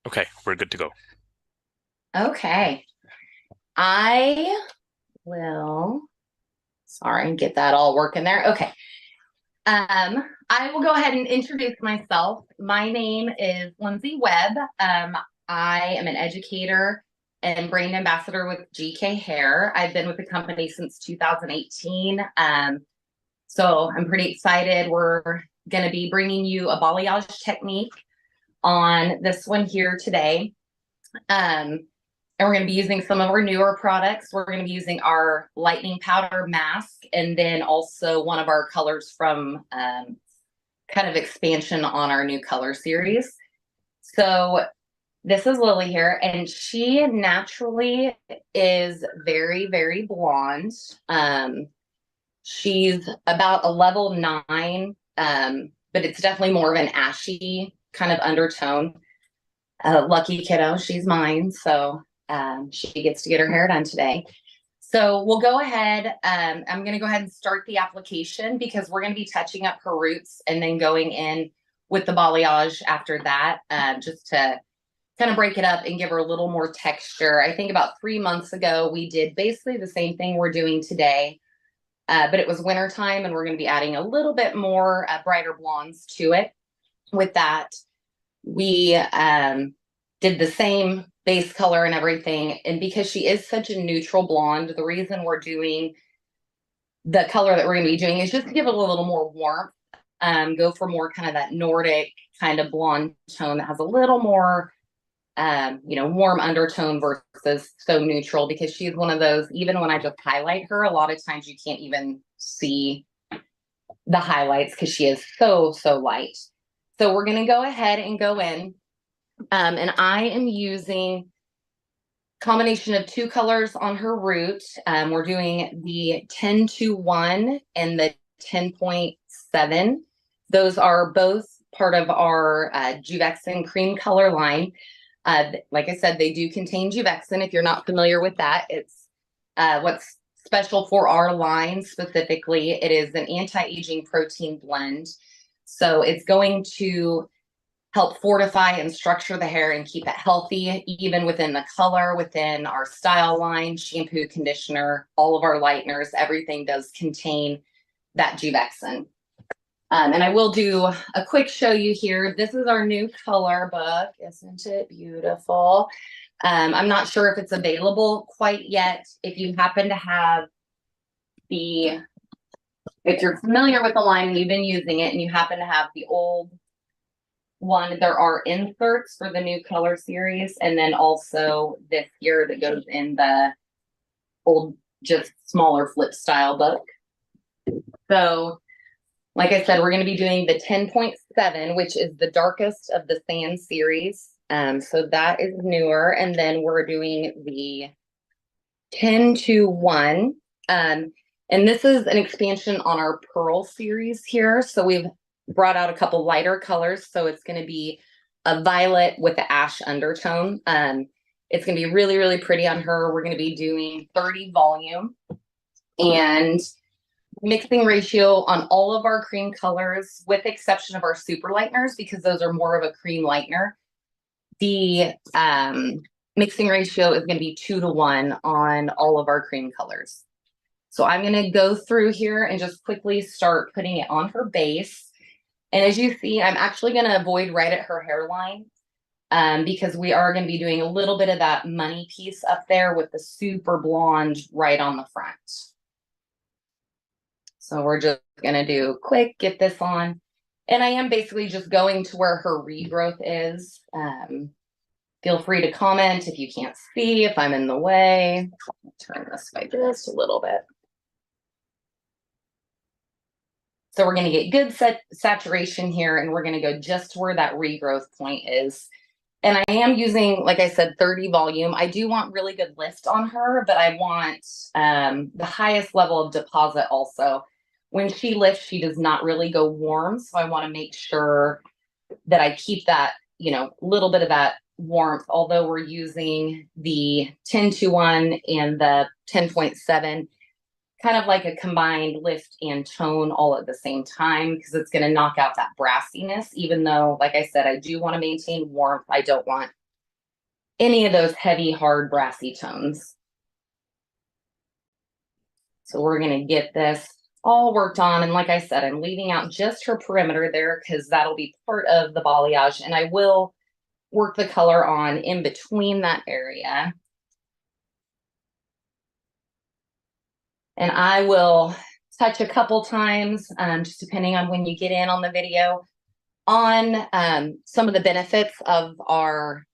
Okay, we're good to go. Okay. I will, sorry, get that all working there. Okay. I will go ahead and introduce myself. My name is Lindsay Webb. I am an educator and brand ambassador with GK Hair. I've been with the company since 2018. So I'm pretty excited. We're going to be bringing you a balayage technique on this one here today. Um, and we're going to be using some of our newer products. We're going to be using our lightning powder mask and then also one of our colors from kind of expansion on our new color series. So this is Lily here, and she naturally is very, very blonde. She's about a level 9, but it's definitely more of an ashy kind of undertone. Lucky kiddo, she's mine. So she gets to get her hair done today. So we'll go ahead. I'm going to go ahead and start the application because we're going to be touching up her roots and then going in with the balayage after that, just to kind of break it up and give her a little more texture. I think about 3 months ago, we did basically the same thing we're doing today, but it was wintertime and we're going to be adding a little bit more brighter blondes to it. With that, we did the same base color and everything. And because she is such a neutral blonde, the reason we're doing the color that we're going to be doing is just to give it a little more warmth. Go for more kind of that Nordic kind of blonde tone that has a little more, warm undertone versus so neutral, because she's one of those, even when I just highlight her, a lot of times you can't even see the highlights because she is so, so light. So we're going to go ahead and go in. And I am using combination of two colors on her root. We're doing the 10-1 and the 10.7. Those are both part of our Juvexin cream color line. Like I said, they do contain Juvexin. If you're not familiar with that, it's what's special for our line specifically. It is an anti-aging protein blend. So it's going to help fortify and structure the hair and keep it healthy, even within the color, within our style line, shampoo, conditioner, all of our lighteners, everything does contain that Juvexin. And I will do a quick show you here. This is our new color book. Isn't it beautiful? I'm not sure if it's available quite yet. If you happen to have if you're familiar with the line and you've been using it and you happen to have the old one, there are inserts for the new color series, and then also this here that goes in the old, just smaller flip style book. So, like I said, we're going to be doing the 10.7, which is the darkest of the sand series. So that is newer. And then we're doing the 10-1. And this is an expansion on our Pearl series here. So we've brought out a couple lighter colors. So it's going to be a violet with the ash undertone. It's going to be really, really pretty on her. We're going to be doing 30 volume and mixing ratio on all of our cream colors, with the exception of our super lighteners, because those are more of a cream lightener. The mixing ratio is going to be 2-1 on all of our cream colors. So I'm going to go through here and just quickly start putting it on her base. And as you see, I'm actually going to avoid right at her hairline, because we are going to be doing a little bit of that money piece up there with the super blonde right on the front. So we're just going to do quick, get this on. And I am basically just going to where her regrowth is. Feel free to comment if you can't see, if I'm in the way. Turn this by just a little bit. So we're going to get good saturation here, and we're going to go just where that regrowth point is. And I am using, like I said, 30 volume. I do want really good lift on her, but I want the highest level of deposit also. When she lifts, she does not really go warm. So I want to make sure that I keep that, little bit of that warmth, although we're using the 10-1 and the 10.7, kind of like a combined lift and tone all at the same time, because it's going to knock out that brassiness, even though, like I said, I do want to maintain warmth. I don't want any of those heavy, hard, brassy tones. So we're going to get this all worked on. And like I said, I'm leaving out just her perimeter there because that'll be part of the balayage. And I will work the color on in between that area. And I will touch a couple times, just depending on when you get in on the video, on some of the benefits of our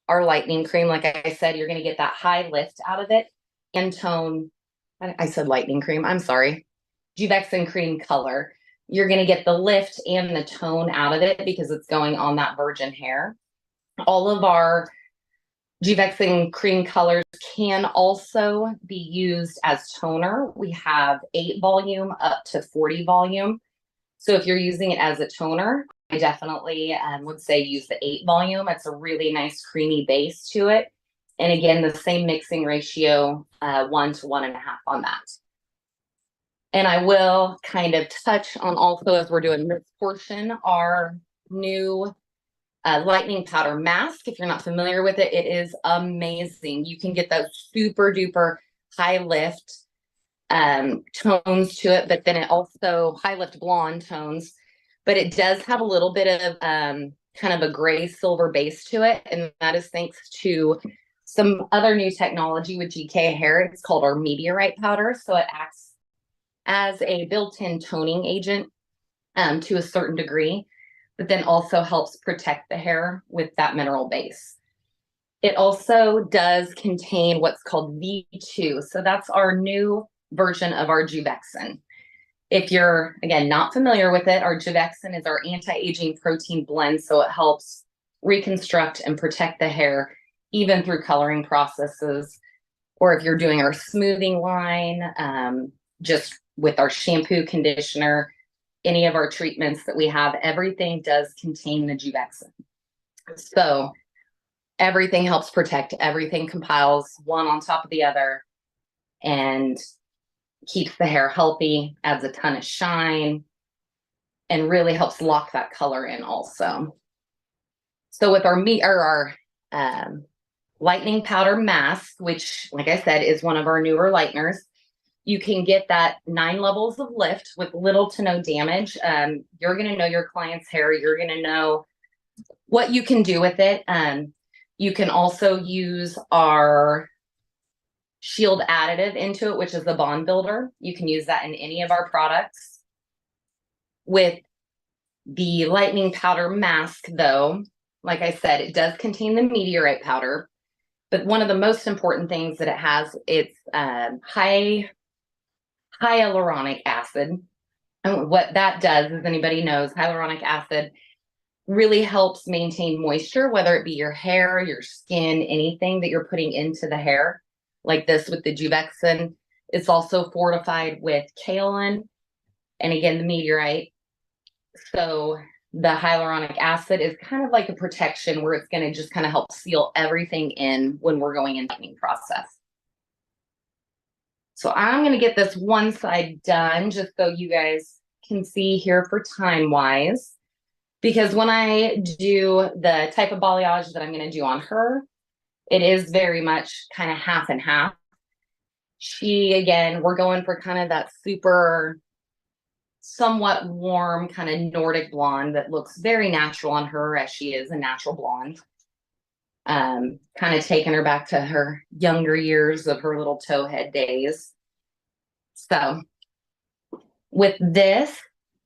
lightening cream. Like I said, you're going to get that high lift out of it and tone. I said lightening cream. I'm sorry. Juvexin cream color. You're going to get the lift and the tone out of it because it's going on that virgin hair. All of our Juvexin cream colors can also be used as toner. We have 8 volume up to 40 volume. So if you're using it as a toner, I definitely would say use the 8 volume. It's a really nice creamy base to it. And again, the same mixing ratio, 1 to 1.5 on that. And I will kind of touch on also, as we're doing this portion, our new lightning powder mask. If you're not familiar with it, it is amazing. You can get those super duper high lift tones to it, but then it also high lift blonde tones, but it does have a little bit of kind of a gray silver base to it. And that is thanks to some other new technology with GK hair. It's called our meteorite powder. So it acts as a built-in toning agent to a certain degree, but then also helps protect the hair with that mineral base. It also does contain what's called V2. So that's our new version of our Juvexin. If you're, again, not familiar with it, our Juvexin is our anti-aging protein blend. So it helps reconstruct and protect the hair, even through coloring processes. Or if you're doing our smoothing line, just with our shampoo, conditioner, any of our treatments that we have, everything does contain the Juvexin. So everything helps protect, everything compiles one on top of the other and keeps the hair healthy, adds a ton of shine, and really helps lock that color in also. So with our lightning powder mask, which, like I said, is one of our newer lighteners, you can get that 9 levels of lift with little to no damage. You're going to know your client's hair. You're going to know what you can do with it. You can also use our shield additive into it, which is the bond builder. You can use that in any of our products. With the lightning powder mask, though, like I said, it does contain the meteorite powder. But one of the most important things that it has, it's high hyaluronic acid. And what that does, as anybody knows, hyaluronic acid really helps maintain moisture, whether it be your hair, your skin, anything that you're putting into the hair, like this with the Juvexin. It's also fortified with kaolin, and again, the meteorite. So the hyaluronic acid is kind of like a protection where it's going to just kind of help seal everything in when we're going in the lightening process. So I'm going to get this one side done just so you guys can see here for time-wise. Because when I do the type of balayage that I'm going to do on her, it is very much kind of half and half. She, again, we're going for kind of that super, somewhat warm kind of Nordic blonde that looks very natural on her, as she is a natural blonde. Kind of taking her back to her younger years of her little towhead days. So with this,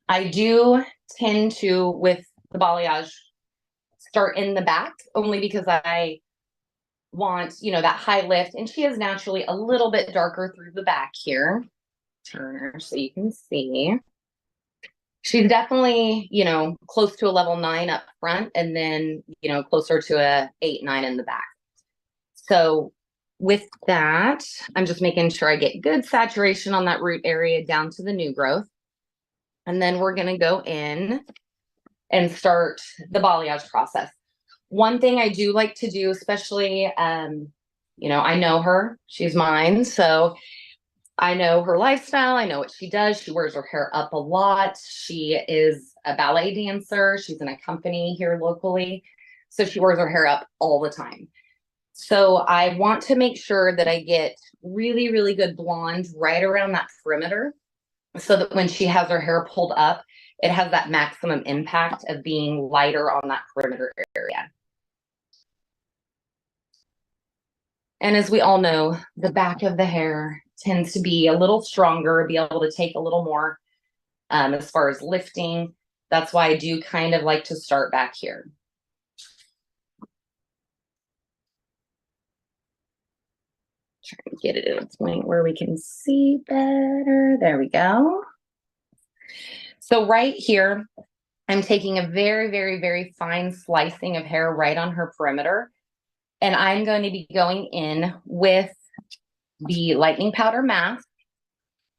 I do tend to, with the balayage, start in the back, only because I want, you know, that high lift. And she is naturally a little bit darker through the back here. Turn her so you can see. She's definitely, you know, close to a level 9 up front, and then, you know, closer to a 8, 9 in the back. So with that, I'm just making sure I get good saturation on that root area down to the new growth. And then we're going to go in and start the balayage process. One thing I do like to do, especially, you know, I know her, she's mine. So I know her lifestyle. I know what she does. She wears her hair up a lot. She is a ballet dancer. She's in a company here locally. So she wears her hair up all the time. So I want to make sure that I get really, really good blonde right around that perimeter so that when she has her hair pulled up, it has that maximum impact of being lighter on that perimeter area. And as we all know, the back of the hair tends to be a little stronger, be able to take a little more as far as lifting. That's why I do kind of like to start back here. Try and get it at a point where we can see better. There we go. So right here, I'm taking a very, very, very fine slicing of hair right on her perimeter. And I'm going to be going in with the lightning powder mask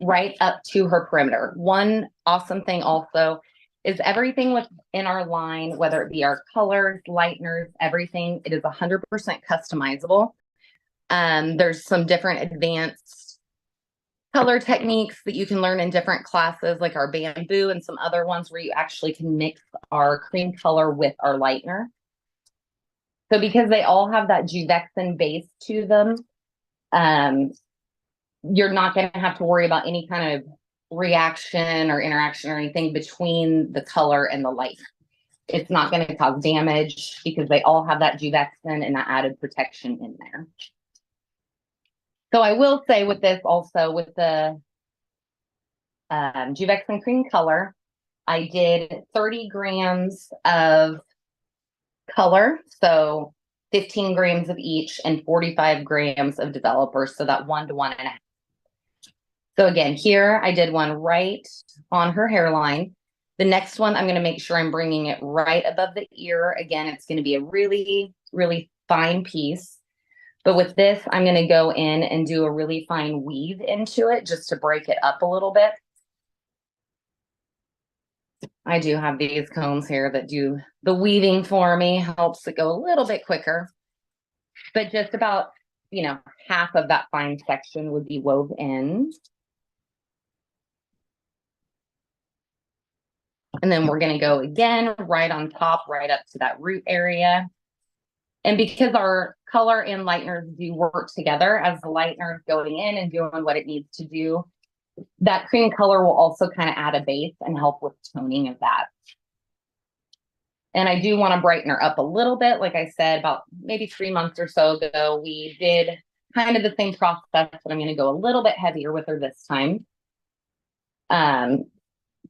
right up to her perimeter. One awesome thing also is everything within our line, whether it be our colors, lighteners, everything, it is 100% customizable. There's some different advanced color techniques that you can learn in different classes, like our bamboo and some other ones where you actually can mix our cream color with our lightener. So because they all have that Juvexin base to them, you're not going to have to worry about any kind of reaction or interaction or anything between the color and the light. It's not going to cause damage because they all have that Juvexin and that added protection in there. So I will say with this also, with the Juvexin cream color, I did 30 grams of color, so 15 grams of each and 45 grams of developer, so that 1 to 1.5. So again, here I did one right on her hairline. The next one, I'm going to make sure I'm bringing it right above the ear. Again, it's going to be a really, really fine piece. But with this, I'm going to go in and do a really fine weave into it just to break it up a little bit. I do have these combs here that do the weaving for me, helps it go a little bit quicker. But just about, half of that fine section would be wove in. And then we're going to go again right on top, right up to that root area. And because our color and lighteners do work together, as the lightener is going in and doing what it needs to do, that cream color will also kind of add a base and help with toning of that. And I do want to brighten her up a little bit. Like I said, about maybe 3 months or so ago, we did kind of the same process, but I'm going to go a little bit heavier with her this time.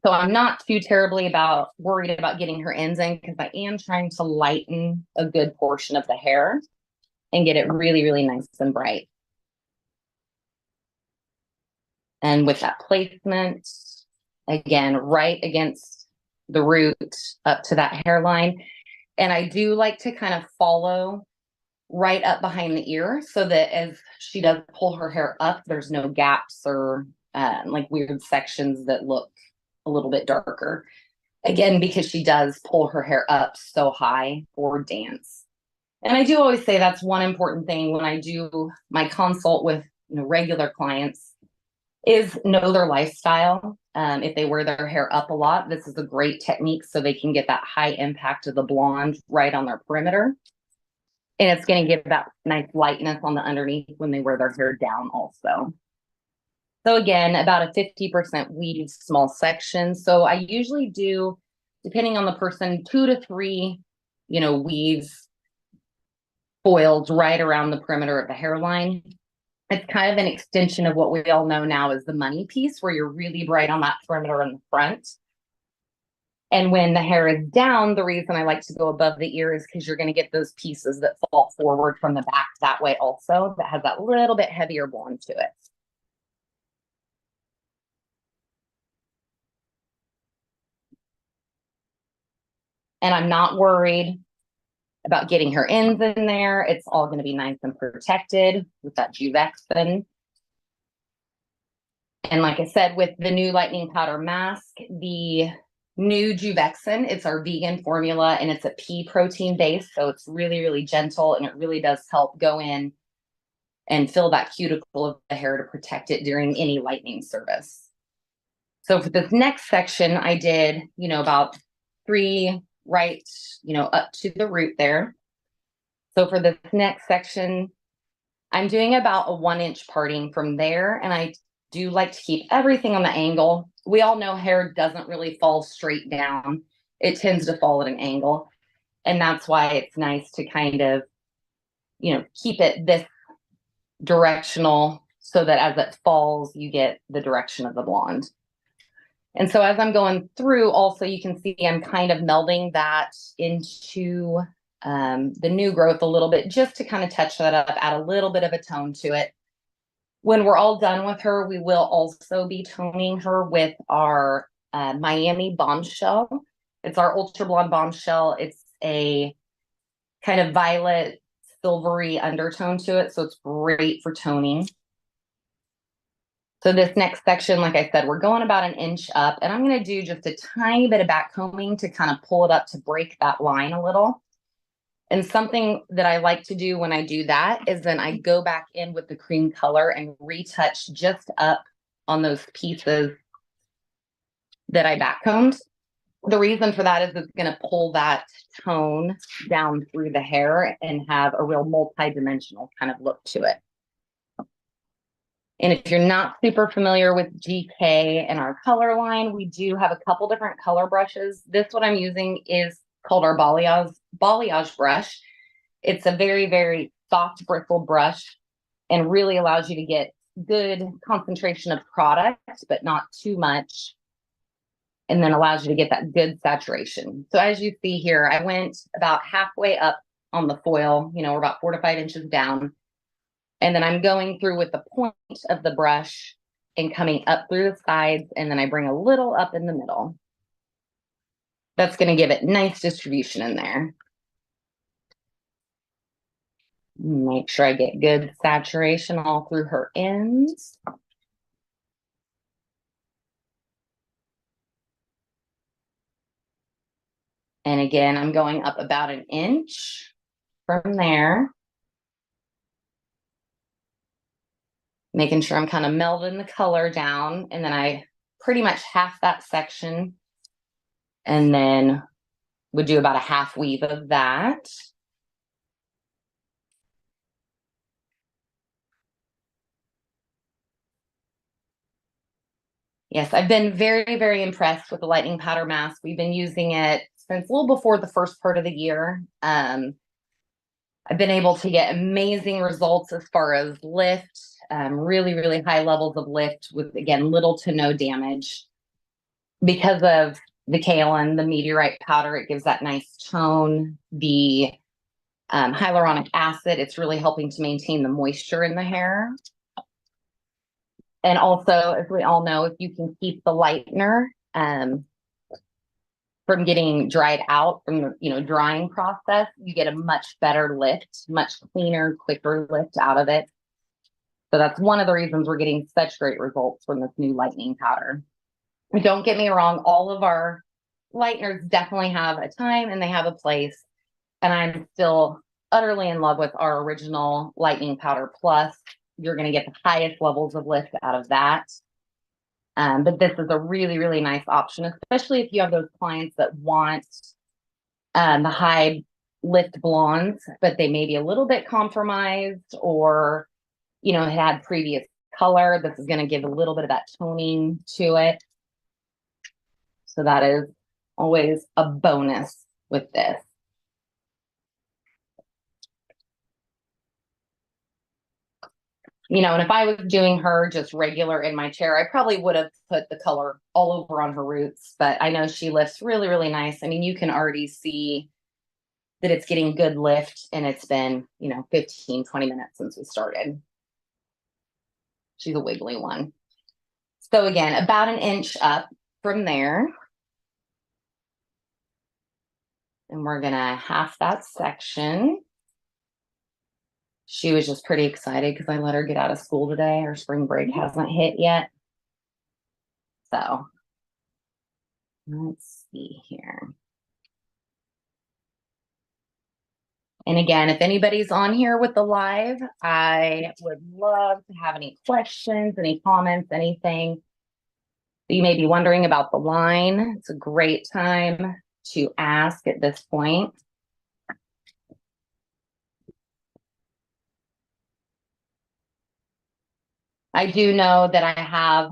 So I'm not too terribly worried about getting her ends in because I am trying to lighten a good portion of the hair and get it really, really nice and bright. And with that placement, again, right against the root up to that hairline. And I do like to kind of follow right up behind the ear so that as she does pull her hair up, there's no gaps or like weird sections that look a little bit darker. Again, because she does pull her hair up so high for dance. And I do always say that's one important thing when I do my consult with regular clients is know their lifestyle. If they wear their hair up a lot, this is a great technique so they can get that high impact of the blonde right on their perimeter. And it's going to give that nice lightness on the underneath when they wear their hair down also. So again, about a 50% weave small section. So I usually do, depending on the person, 2 to 3, weave foils right around the perimeter of the hairline. It's kind of an extension of what we all know now is the money piece, where you're really bright on that perimeter in the front. And when the hair is down, the reason I like to go above the ear is because you're going to get those pieces that fall forward from the back that way also, that has that little bit heavier blonde to it. And I'm not worried about getting her ends in there. It's all going to be nice and protected with that Juvexin. And like I said, with the new lightning powder mask, the new Juvexin, it's our vegan formula and it's a pea protein base. So it's really, really gentle and it really does help go in and fill that cuticle of the hair to protect it during any lightning service. So for this next section, I did, about 3 right, up to the root there. So for this next section, I'm doing about a 1-inch parting from there, and I do like to keep everything on the angle. We all know hair doesn't really fall straight down. It tends to fall at an angle, and that's why it's nice to kind of, keep it this directional so that as it falls, you get the direction of the blonde. And so as I'm going through, also, you can see I'm kind of melding that into the new growth a little bit, just to kind of touch that up, add a little bit of a tone to it. When we're all done with her, we will also be toning her with our Miami Bombshell. It's our Ultra Blonde Bombshell. It's a kind of violet, silvery undertone to it, so it's great for toning. So this next section, like I said, we're going about 1 inch up, and I'm going to do just a tiny bit of back combing to kind of pull it up to break that line a little. And something that I like to do when I do that is then I go back in with the cream color and retouch just up on those pieces that I back combed. The reason for that is it's going to pull that tone down through the hair and have a real multi-dimensional kind of look to it. And if you're not super familiar with GK and our color line, we do have a couple different color brushes. This one I'm using is called our Balayage brush. It's a very, very soft bristle brush and really allows you to get good concentration of product, but not too much. And then allows you to get that good saturation. So as you see here, I went about halfway up on the foil, we're about 4 to 5 inches down. And then I'm going through with the point of the brush and coming up through the sides, and then I bring a little up in the middle. That's going to give it nice distribution in there. Make sure I get good saturation all through her ends. And again, I'm going up about 1 inch from there. Making sure I'm kind of melding the color down, and then I pretty much half that section, and then would do about a half weave of that. Yes, I've been very, very impressed with the lightning powder mask. We've been using it since a little before the first part of the year. I've been able to get amazing results as far as lift, really, really high levels of lift with, again, little to no damage. Because of the kaolin, the meteorite powder, it gives that nice tone. The hyaluronic acid, it's really helping to maintain the moisture in the hair. And also, as we all know, if you can keep the lightener from getting dried out from the drying process, you get a much better lift, much cleaner, quicker lift out of it. So that's one of the reasons we're getting such great results from this new lightening powder. Don't get me wrong, all of our lighteners definitely have a time and they have a place. And I'm still utterly in love with our original lightning powder plus. You're going to get the highest levels of lift out of that. But this is a really, really nice option, especially if you have those clients that want the high lift blondes, but they may be a little bit compromised or, had previous color. This is going to give a little bit of that toning to it. So that is always a bonus with this. And if I was doing her just regular in my chair, I probably would have put the color all over on her roots, but I know she lifts really, really nice. I mean, you can already see that it's getting good lift, and it's been, 15, 20 minutes since we started. She's a wiggly one. So again, about 1 inch up from there. And we're going to half that section. She was just pretty excited because I let her get out of school today. Her spring break hasn't hit yet. So let's see here. And again, if anybody's on here with the live, I would love to have any questions, any comments, anything that you may be wondering about the line. It's a great time to ask at this point. I do know that I have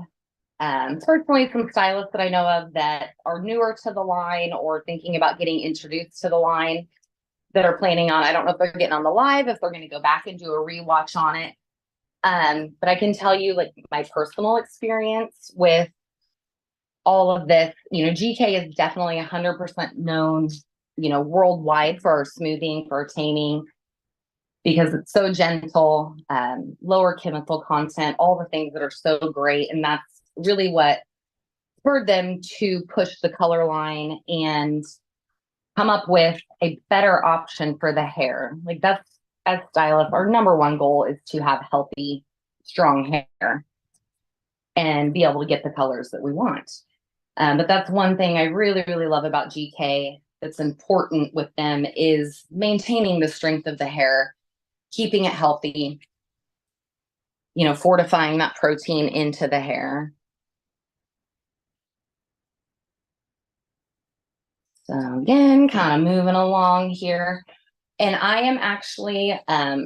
personally some stylists that I know of that are newer to the line or thinking about getting introduced to the line that are planning on, I don't know if they're getting on the live, if they're going to go back and do a rewatch on it. But I can tell you like my personal experience with all of this, GK is definitely 100% known, worldwide for our smoothing, for our taming, because it's so gentle, lower chemical content, all the things that are so great. And that's really what spurred them to push the color line and come up with a better option for the hair. Like that's, as stylists, our number one goal is to have healthy, strong hair and be able to get the colors that we want. But that's one thing I really, really love about GK that's important with them is maintaining the strength of the hair, keeping it healthy, fortifying that protein into the hair. So again, kind of moving along here. And I am actually,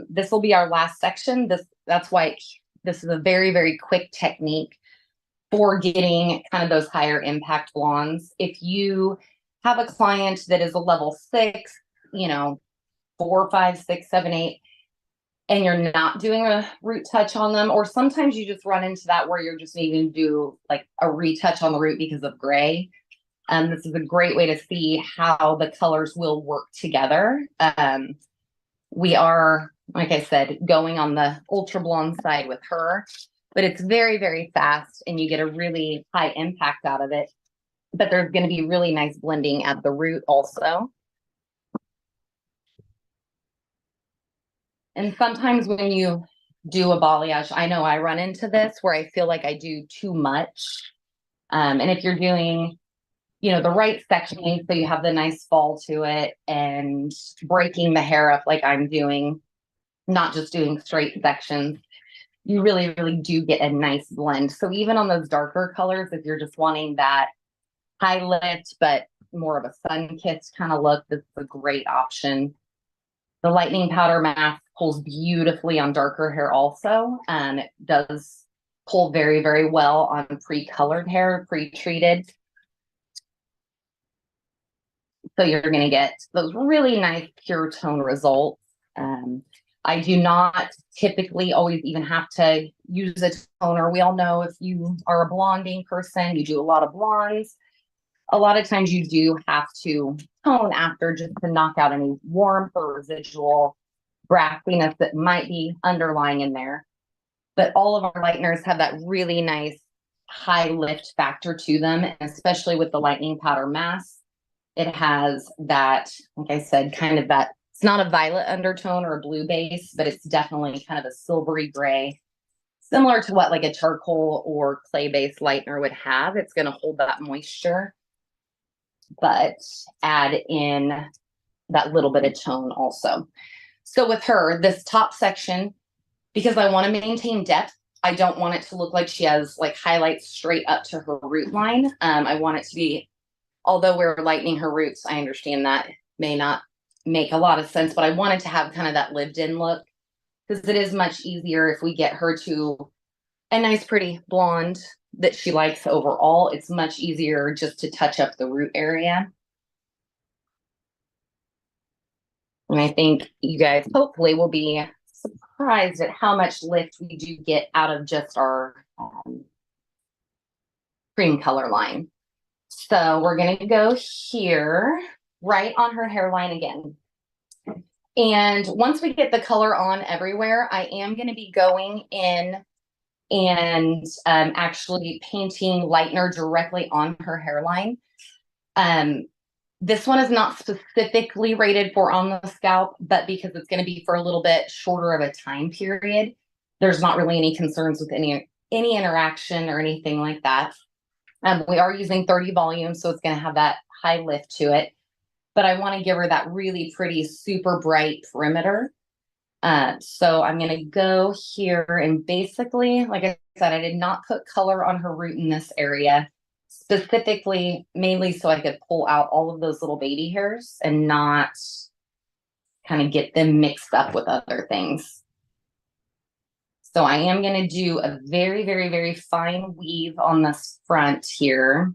this will be our last section. That's why this is a very, very quick technique for getting kind of those higher impact blondes. If you have a client that is a level 6, 4, 5, 6, 7, 8, and you're not doing a root touch on them, or sometimes you just run into that where you're just needing to do like a retouch on the root because of gray. This is a great way to see how the colors will work together. We are, like I said, going on the ultra blonde side with her, but it's very, very fast and you get a really high impact out of it. But there's going to be really nice blending at the root also. And sometimes when you do a balayage, I know I run into this where I feel like I do too much. And if you're doing, the right sectioning, so you have the nice fall to it and breaking the hair up like I'm doing, not just doing straight sections, you really, really do get a nice blend. So even on those darker colors, if you're just wanting that high lift, but more of a sun-kissed kind of look, this is a great option. The lightning powder mask pulls beautifully on darker hair also. It does pull very, very well on pre-colored hair, pre-treated. So you're going to get those really nice pure tone results. I do not typically always even have to use a toner. We all know if you are a blonding person, you do a lot of blondes. A lot of times you do have to tone after just to knock out any warmth or residual brassiness that might be underlying in there. But all of our lighteners have that really nice high lift factor to them, and especially with the lightning powder mask. It has that, like I said, kind of that, it's not a violet undertone or a blue base, but it's definitely kind of a silvery gray, similar to what like a charcoal or clay-based lightener would have. It's going to hold that moisture, but add in that little bit of tone also. So with her, this top section, because I want to maintain depth, I don't want it to look like she has like highlights straight up to her root line. I want it to be, although we're lightening her roots, I understand that may not make a lot of sense, but I wanted to have kind of that lived in look because it is much easier if we get her to a nice pretty blonde that she likes overall. It's much easier just to touch up the root area. And I think you guys hopefully will be surprised at how much lift we do get out of just our cream color line. So we're going to go here, right on her hairline again. And once we get the color on everywhere, I am going to be going in and actually painting lightener directly on her hairline. This one is not specifically rated for on the scalp, but because it's going to be for a little bit shorter of a time period, there's not really any concerns with any interaction or anything like that. We are using 30 volume, so it's going to have that high lift to it. But I want to give her that really pretty, super bright perimeter. So I'm going to go here and basically, like I said, I did not put color on her root in this area, specifically, mainly so I could pull out all of those little baby hairs and not kind of get them mixed up with other things. So I am going to do a very, very, very fine weave on this front here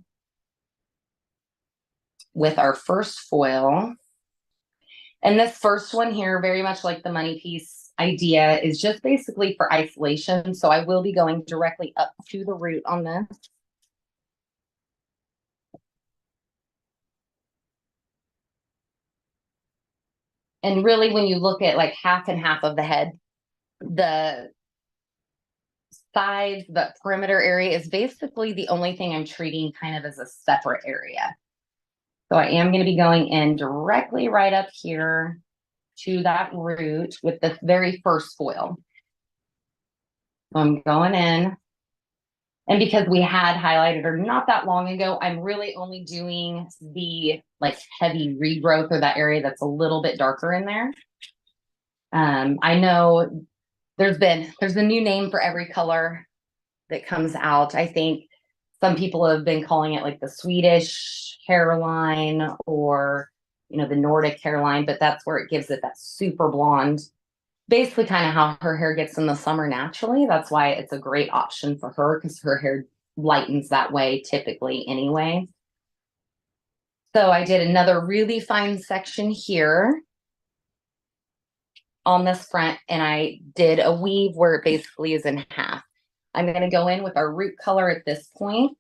with our first foil. And this first one here, very much like the money piece idea, is just basically for isolation. So I will be going directly up to the root on this. And really, when you look at like half and half of the head, the sides, the perimeter area is basically the only thing I'm treating kind of as a separate area. So I am going to be going in directly right up here to that root with this very first foil. So I'm going in. And because we had highlighted her not that long ago, I'm really only doing the like heavy regrowth, or that area that's a little bit darker in there. I know there's a new name for every color that comes out. I think some people have been calling it like the Swedish hairline, or the Nordic hairline, but that's where it gives it that super blonde, basically kind of how her hair gets in the summer naturally. That's why it's a great option for her, because her hair lightens that way typically anyway. So I did another really fine section here on this front, and I did a weave where it basically is in half. I'm going to go in with our root color at this point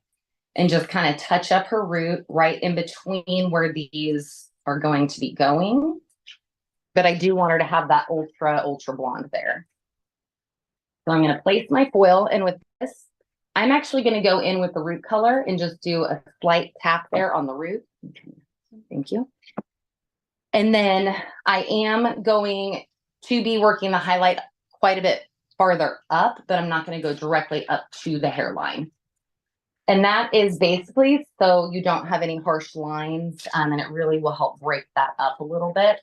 and just kind of touch up her root right in between where these are going to be going. But I do want her to have that ultra, ultra blonde there. So I'm going to place my foil, and with this, I'm actually going to go in with the root color and just do a slight tap there on the root. Thank you. And then I am going to be working the highlight quite a bit farther up, but I'm not going to go directly up to the hairline. And that is basically so you don't have any harsh lines, and it really will help break that up a little bit.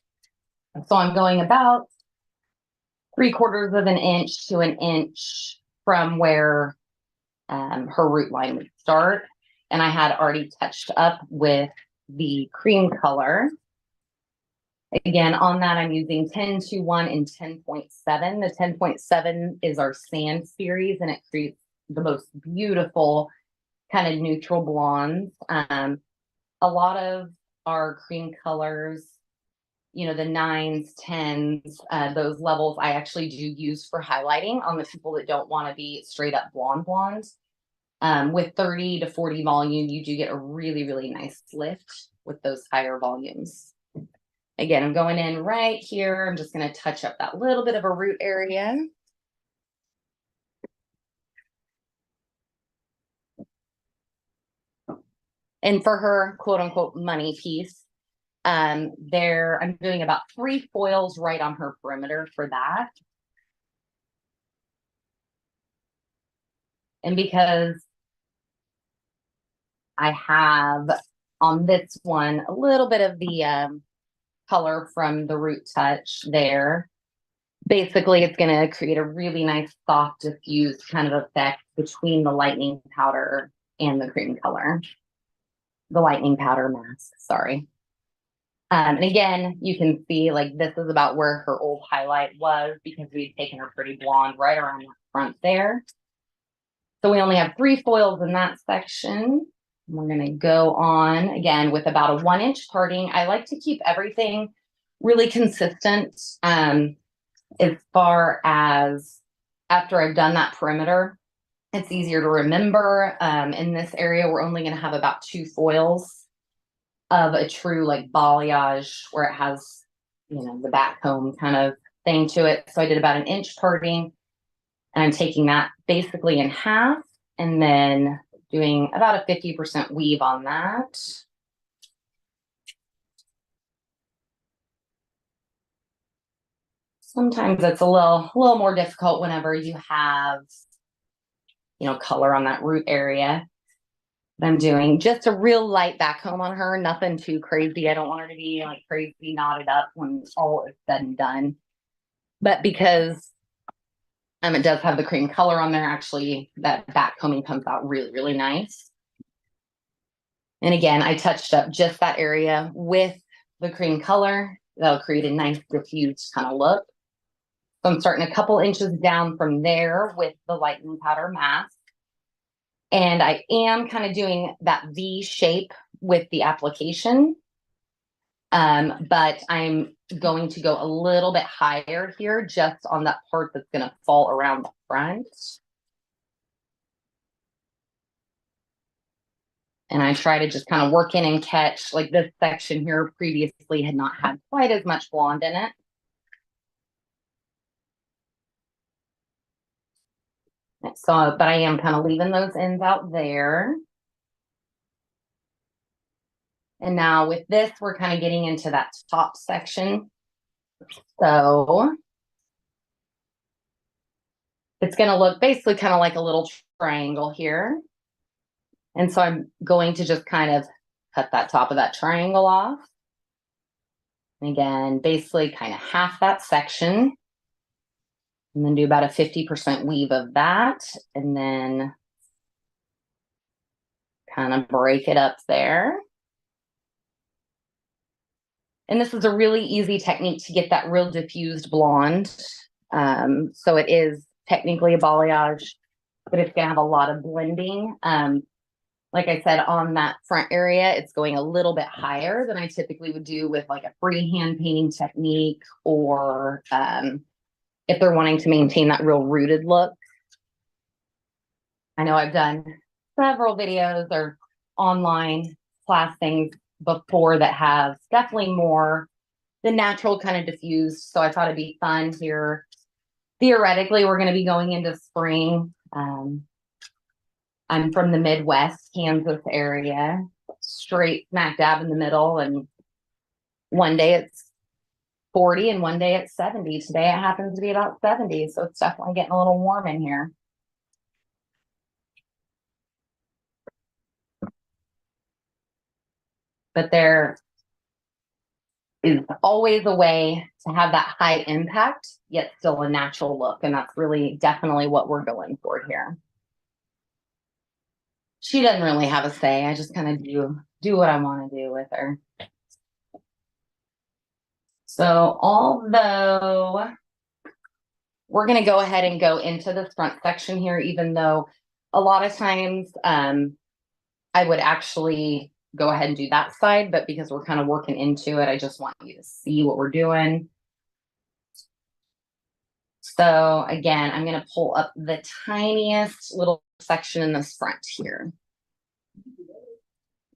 So I'm going about 3/4 of an inch to an inch from where her root line would start. And I had already touched up with the cream color. Again, on that, I'm using 10-1 and 10.7. The 10.7 is our sand series, and it creates the most beautiful kind of neutral blondes. A lot of our cream colors, the 9s, 10s, those levels I actually do use for highlighting on the people that don't want to be straight up blonde. With 30 to 40 volume, you do get a really, really nice lift with those higher volumes. Again, I'm going in right here. I'm just going to touch up that little bit of a root area. And for her quote unquote money piece, I'm doing about 3 foils right on her perimeter for that. And because I have on this one a little bit of the color from the root touch there, basically it's going to create a really nice soft diffused kind of effect between the lightning powder and the cream color. The lightning powder mask, sorry. And again, you can see like this is about where her old highlight was, because we'd taken her pretty blonde right around the front there. So we only have 3 foils in that section. We're going to go on again with about a 1-inch parting. I like to keep everything really consistent as far as after I've done that perimeter. It's easier to remember. In this area, we're only going to have about 2 foils of a true like balayage, where it has, the back comb kind of thing to it. So I did about 1-inch parting, and I'm taking that basically in half and then doing about a 50% weave on that. Sometimes it's a little more difficult whenever you have, color on that root area. But I'm doing just a real light back comb on her, nothing too crazy. I don't want her to be like crazy knotted up when all is said and done. But because it does have the cream color on there, actually that back combing comes out really, really nice. And again, I touched up just that area with the cream color. That'll create a nice diffused kind of look. So I'm starting a couple inches down from there with the lightening powder mask. And I am kind of doing that V shape with the application. But I'm going to go a little bit higher here just on that part that's going to fall around the front. And I try to just kind of work in and catch, like this section here previously had not had quite as much blonde in it. So, but I am kind of leaving those ends out there. And now with this, we're kind of getting into that top section. So it's going to look basically kind of like a little triangle here. And so I'm going to just kind of cut that top of that triangle off. And again, basically kind of half that section. And then do about a 50% weave of that. And then kind of break it up there. And this is a really easy technique to get that real diffused blonde. So it is technically a balayage, but it's going to have a lot of blending. Like I said, on that front area, it's going a little bit higher than I typically would do with like a freehand painting technique, or if they're wanting to maintain that real rooted look. I know I've done several videos or online class things before that have definitely more the natural kind of diffused. So I thought it'd be fun here. Theoretically, we're going to be going into spring. I'm from the Midwest, Kansas area, straight smack dab in the middle. And one day it's 40 and one day it's 70. Today it happens to be about 70. So it's definitely getting a little warm in here. But there is always a way to have that high impact, yet still a natural look. And that's really definitely what we're going for here. She doesn't really have a say. I just kind of do what I want to do with her. So although we're going to go ahead and go into this front section here, even though a lot of times I would actually go ahead and do that side, but because we're kind of working into it, I just want you to see what we're doing. So again, I'm going to pull up the tiniest little section in this front here.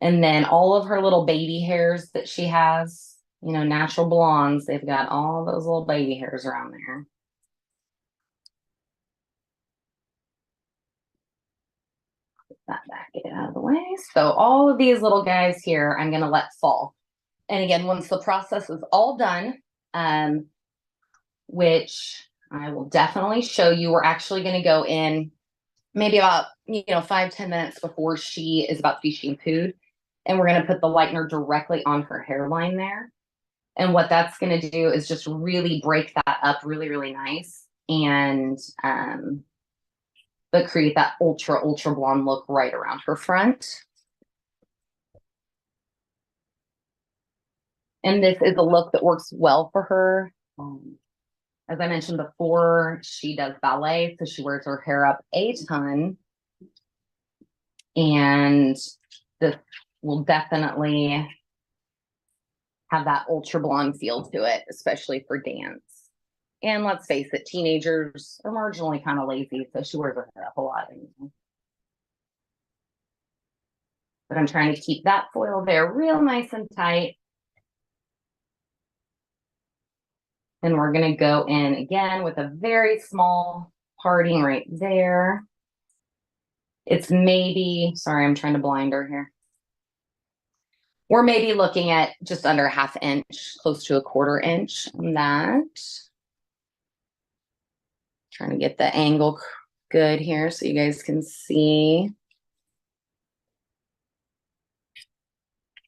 And then all of her little baby hairs that she has, you know, natural blondes, they've got all those little baby hairs around there. Put that back, get it out of the way. So all of these little guys here, I'm going to let fall. And again, once the process is all done, which I will definitely show you, we're actually going to go in maybe about, 5-10 minutes before she is about to be shampooed. And we're going to put the lightener directly on her hairline there. And what that's going to do is just really break that up really, really nice. And but create that ultra blonde look right around her front. And this is a look that works well for her. As I mentioned before, she does ballet, so she wears her hair up a ton. And this will definitely have that ultra blonde feel to it, especially for dance. And let's face it, teenagers are marginally kind of lazy, so she wears her hair up a lot anyway. But I'm trying to keep that foil there real nice and tight. And we're going to go in again with a very small parting right there. It's maybe, sorry, I'm trying to blind her here. We're maybe looking at just under a ½ inch, close to a ¼ inch on that. Trying to get the angle good here so you guys can see.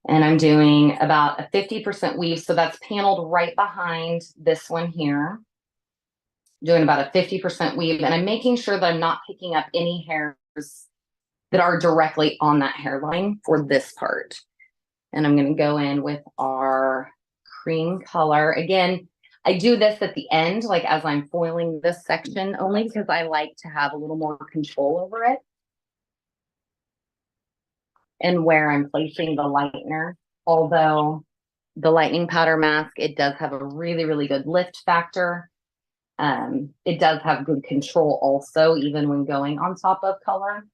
And I'm doing about a 50% weave. So that's paneled right behind this one here. Doing about a 50% weave. And I'm making sure that I'm not picking up any hairs that are directly on that hairline for this part. And I'm going to go in with our cream color. Again, I do this at the end, like as I'm foiling this section, only because I like to have a little more control over it and where I'm placing the lightener. Although the lightning powder mask, it does have a really, really good lift factor. It does have good control also, even when going on top of color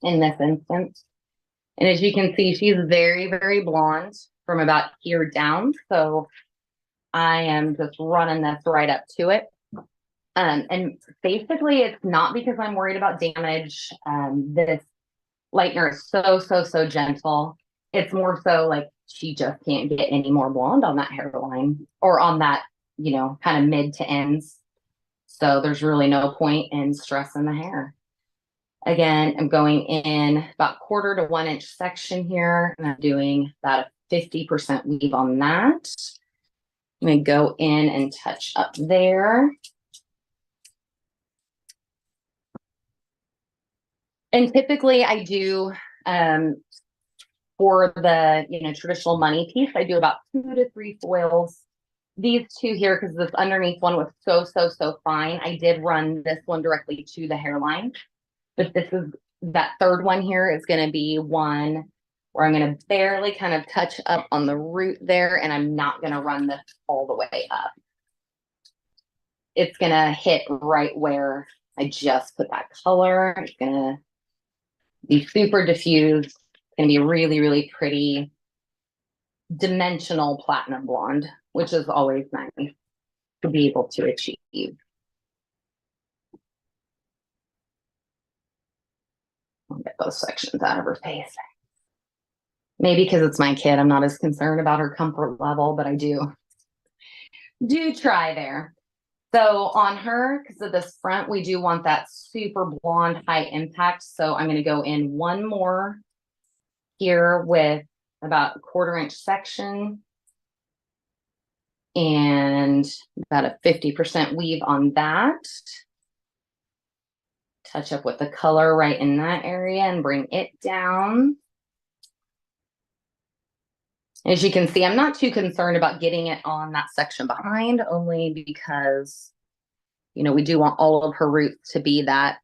in this instance. And as you can see, she's very, very blonde from about here down. So I am just running this right up to it. And basically, it's not because I'm worried about damage. This lightener is so gentle. It's more so like she just can't get any more blonde on that hairline or on that, you know, kind of mid to ends. So there's really no point in stressing the hair. Again, I'm going in about 1/4 to 1 inch section here, and I'm doing about a 50% weave on that. I'm going to go in and touch up there. And typically I do, for the, you know, traditional money piece, I do about 2 to 3 foils. These two here, because this underneath one was so fine, I did run this one directly to the hairline. But this is, that third one here is going to be one where I'm going to barely kind of touch up on the root there, and I'm not going to run this all the way up. It's going to hit right where I just put that color. It's going to be super diffused. It's going to be really, really pretty dimensional platinum blonde, which is always nice to be able to achieve. I'll get those sections out of her face. Maybe because it's my kid, I'm not as concerned about her comfort level, but I do try there. So on her, because of this front, we do want that super blonde high impact. So I'm going to go in one more here with about a 1/4 inch section and about a 50% weave on that. Touch up with the color right in that area and bring it down. As you can see, I'm not too concerned about getting it on that section behind, only because, you know, we do want all of her roots to be that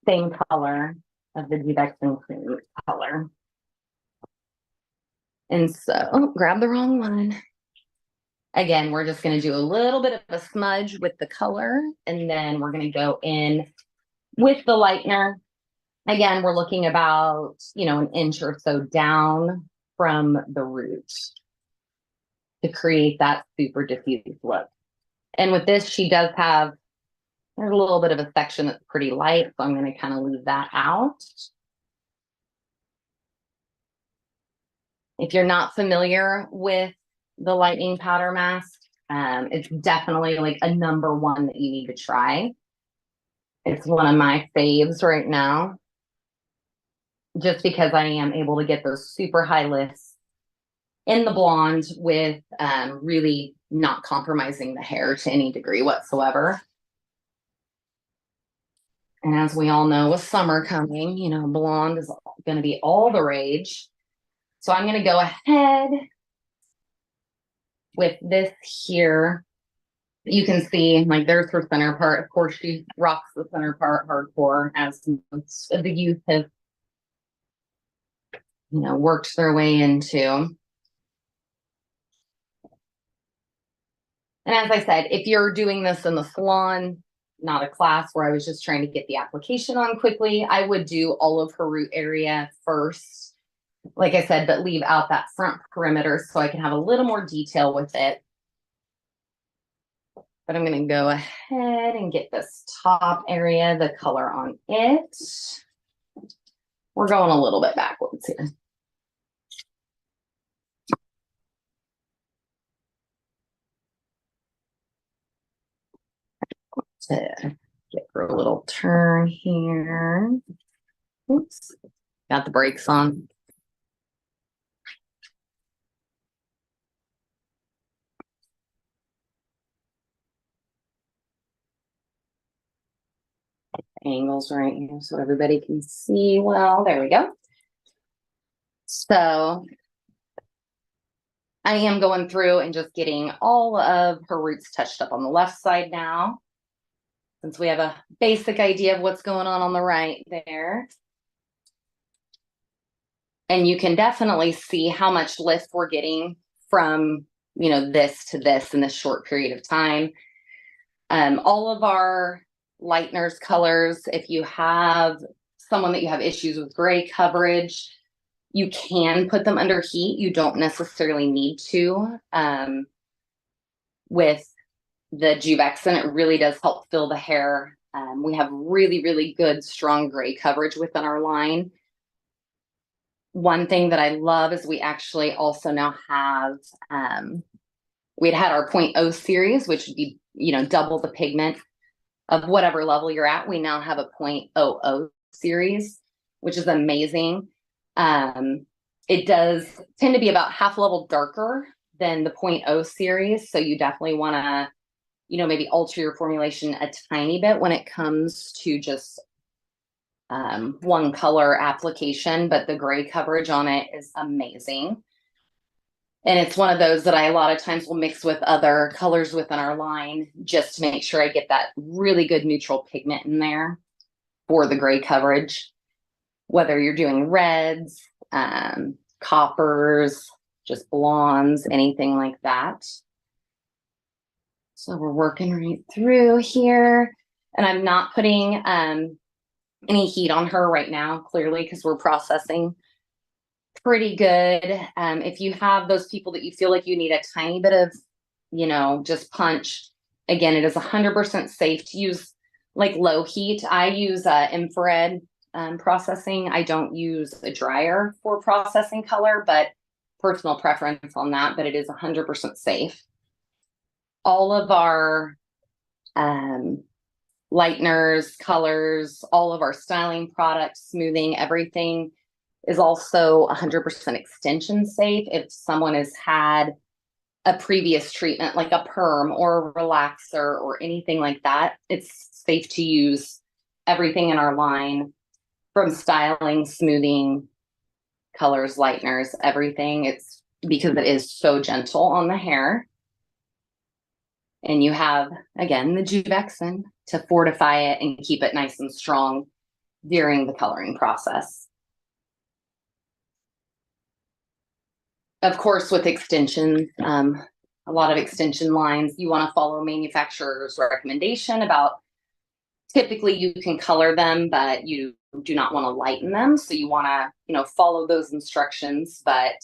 same color of the Juvexin cream color. And so, oh, grab the wrong one. Again, we're just going to do a little bit of a smudge with the color, and then we're going to go in with the lightener. Again, we're looking about, you know, an inch or so down from the root to create that super diffused look. And with this, she does have, there's a little bit of a section that's pretty light, so I'm going to kind of leave that out. If you're not familiar with the lightning powder mask, it's definitely like a #1 that you need to try. It's one of my faves right now, just because I am able to get those super high lifts in the blonde with really not compromising the hair to any degree whatsoever. And as we all know, with summer coming, you know, blonde is going to be all the rage. So I'm going to go ahead with this here. You can see, like, there's her center part. Of course, she rocks the center part hardcore, as most of the youth have, you know, worked their way into. And as I said, if you're doing this in the salon, not a class where I was just trying to get the application on quickly, I would do all of her root area first, like I said, but leave out that front perimeter so I can have a little more detail with it. But I'm going to go ahead and get this top area, the color on it. We're going a little bit backwards here. To get for a little turn here. Oops, got the brakes on. Angles right here so everybody can see well. There we go. So I am going through and just getting all of her roots touched up on the left side now, since we have a basic idea of what's going on the right there. And you can definitely see how much lift we're getting from, you know, this to this in this short period of time. All of our lighteners colors, if you have someone that you have issues with gray coverage, you can put them under heat. You don't necessarily need to. With the Juvexin, it really does help fill the hair. We have really, really good, strong gray coverage within our line. One thing that I love is we actually also now have, we'd had our 0.0 series, which would be, you know, double the pigment of whatever level you're at. We now have a 0.00 series, which is amazing. It does tend to be about half level darker than the 0.0 series. So you definitely want to, you know, maybe alter your formulation a tiny bit when it comes to just one color application, but the gray coverage on it is amazing. And it's one of those that I a lot of times will mix with other colors within our line just to make sure I get that really good neutral pigment in there for the gray coverage, whether you're doing reds, coppers, just blondes, anything like that. So we're working right through here, and I'm not putting any heat on her right now, clearly, because we're processing pretty good. If you have those people that you feel like you need a tiny bit of, you know, just punch, again, it is 100% safe to use like low heat. I use infrared processing. I don't use a dryer for processing color, but personal preference on that, but it is 100% safe. All of our lighteners, colors, all of our styling products, smoothing, everything is also 100% extension safe. If someone has had a previous treatment like a perm or a relaxer or anything like that, it's safe to use everything in our line, from styling, smoothing, colors, lighteners, everything. It's because it is so gentle on the hair. And you have, again, the Juvexin to fortify it and keep it nice and strong during the coloring process. Of course, with extensions, a lot of extension lines, you want to follow manufacturer's recommendation about, typically you can color them, but you do not want to lighten them. So you want to, you know, follow those instructions, but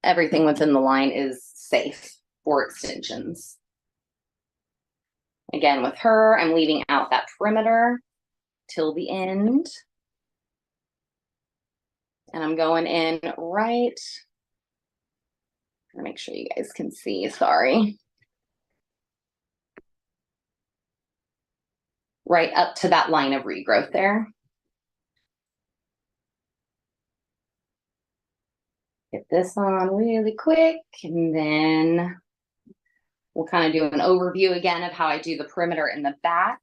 everything within the line is safe for extensions. Again, with her, I'm leaving out that perimeter till the end. And I'm going in right, make sure you guys can see, sorry. Right up to that line of regrowth there. Get this on really quick, and then we'll kind of do an overview again of how I do the perimeter in the back.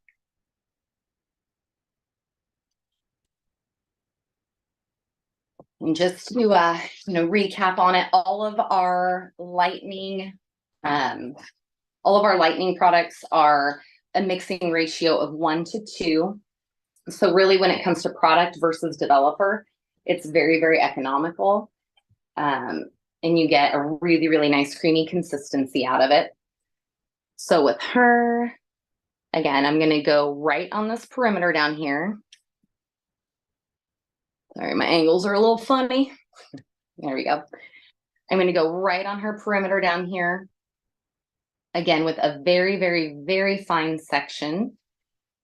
And just to you know, recap on it, all of our lightning products are a mixing ratio of 1 to 2. So really, when it comes to product versus developer, it's very, very economical. And you get a really, really nice creamy consistency out of it. So with her, again, I'm going to go right on this perimeter down here. Sorry, my angles are a little funny. There we go. I'm going to go right on her perimeter down here. Again, with a very, very, very fine section,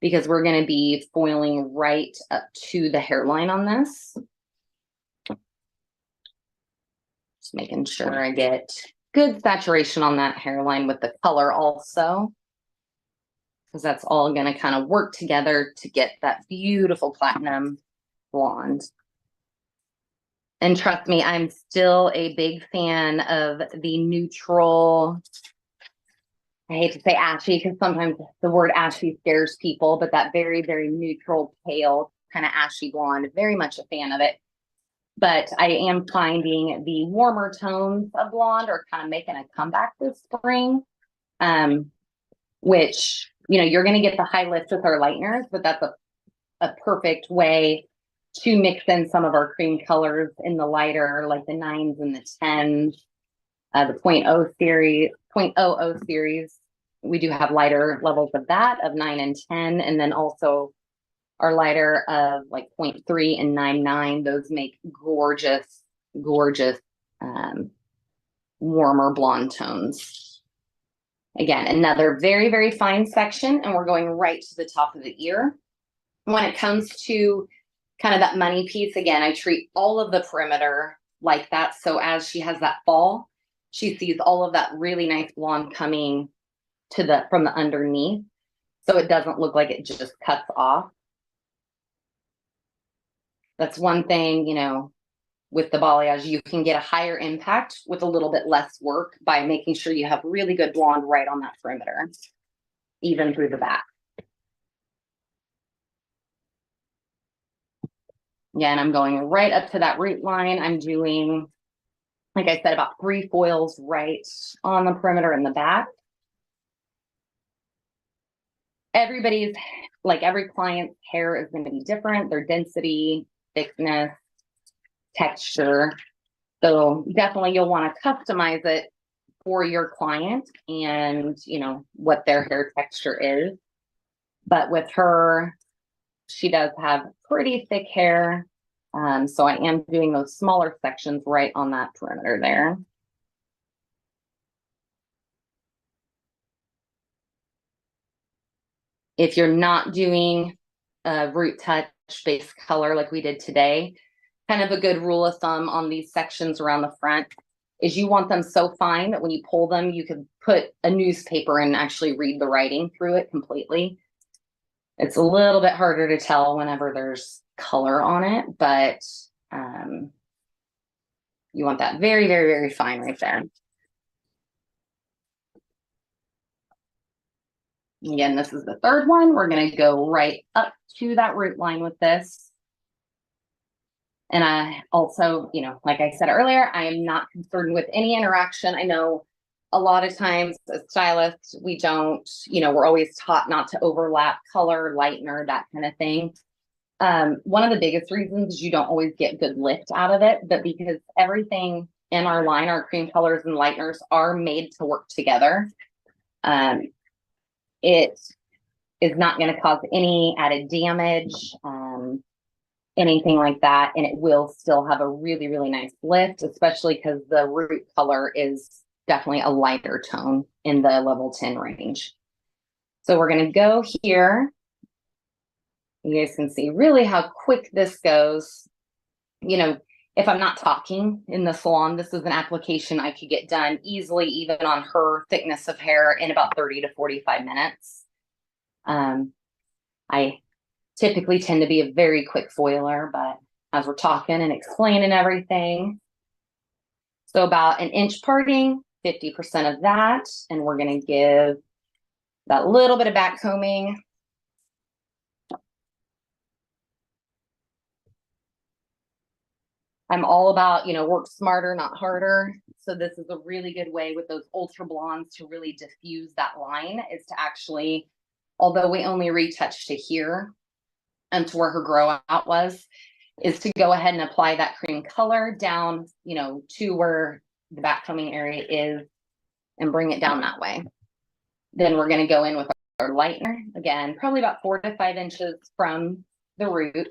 because we're going to be foiling right up to the hairline on this. Just making sure I get good saturation on that hairline with the color also, because that's all going to kind of work together to get that beautiful platinum blonde. And trust me, I'm still a big fan of the neutral, I hate to say ashy because sometimes the word ashy scares people, but that very, very neutral, pale, kind of ashy blonde, very much a fan of it. But I am finding the warmer tones of blonde are kind of making a comeback this spring, which, you know, you're going to get the high lift with our lighteners, but that's a perfect way to mix in some of our cream colors in the lighter, like the 9s and the 10s, the 0.00 series. We do have lighter levels of that, of 9 and 10, and then also our lighter of like 0.3 and 99. Those make gorgeous, gorgeous, warmer blonde tones. Again, another very, very fine section, and we're going right to the top of the ear. When it comes to kind of that money piece, again, I treat all of the perimeter like that. So as she has that fall, she sees all of that really nice blonde coming to from the underneath. So it doesn't look like it just cuts off. That's one thing, you know, with the balayage, you can get a higher impact with a little bit less work by making sure you have really good blonde right on that perimeter, even through the back. Again, I'm going right up to that root line. I'm doing, like I said, about 3 foils right on the perimeter in the back. Everybody's, like every client's hair is going to be different, their density, thickness, texture. So definitely you'll want to customize it for your client and, you know, what their hair texture is. But with her, she does have pretty thick hair. So I am doing those smaller sections right on that perimeter there. If you're not doing a root touch base color like we did today, kind of a good rule of thumb on these sections around the front is you want them so fine that when you pull them, you could put a newspaper and actually read the writing through it completely. It's a little bit harder to tell whenever there's color on it, but you want that very, very, very fine right there. Again, this is the third one. We're going to go right up to that root line with this. And I also, you know, like I said earlier, I am not concerned with any interaction. I know a lot of times as stylists, we don't, you know, we're always taught not to overlap color, lightener, that kind of thing. One of the biggest reasons is you don't always get good lift out of it, but because everything in our line, our cream colors and lighteners are made to work together. It is not going to cause any added damage, anything like that. And it will still have a really, really nice lift, especially because the root color is definitely a lighter tone in the level 10 range. So we're going to go here. You guys can see really how quick this goes. You know, if I'm not talking in the salon, this is an application I could get done easily, even on her thickness of hair, in about 30 to 45 minutes. I typically tend to be a very quick foiler, but as we're talking and explaining everything, so about an inch parting, 50% of that, and we're going to give that little bit of back combing. I'm all about, you know, work smarter, not harder. So this is a really good way with those ultra blondes to really diffuse that line, is to actually, although we only retouched to here and to where her grow out was, is to go ahead and apply that cream color down, you know, to where the back combing area is and bring it down that way. Then we're going to go in with our lightener, again, probably about 4 to 5 inches from the root.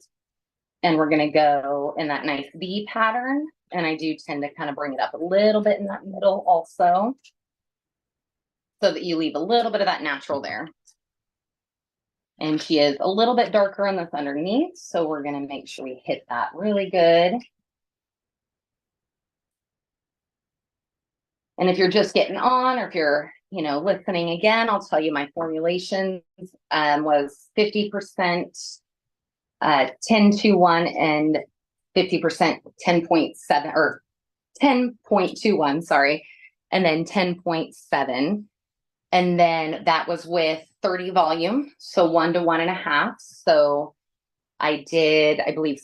And we're going to go in that nice V pattern. And I do tend to kind of bring it up a little bit in that middle also, so that you leave a little bit of that natural there. And she is a little bit darker on this underneath, so we're going to make sure we hit that really good. And if you're just getting on, or if you're, you know, listening again, I'll tell you my formulations was 50% 10-1 and 50% 10.7 or 10.21, sorry, and then 10.7. And then that was with 30 volume, so 1 to 1.5. So I did, I believe,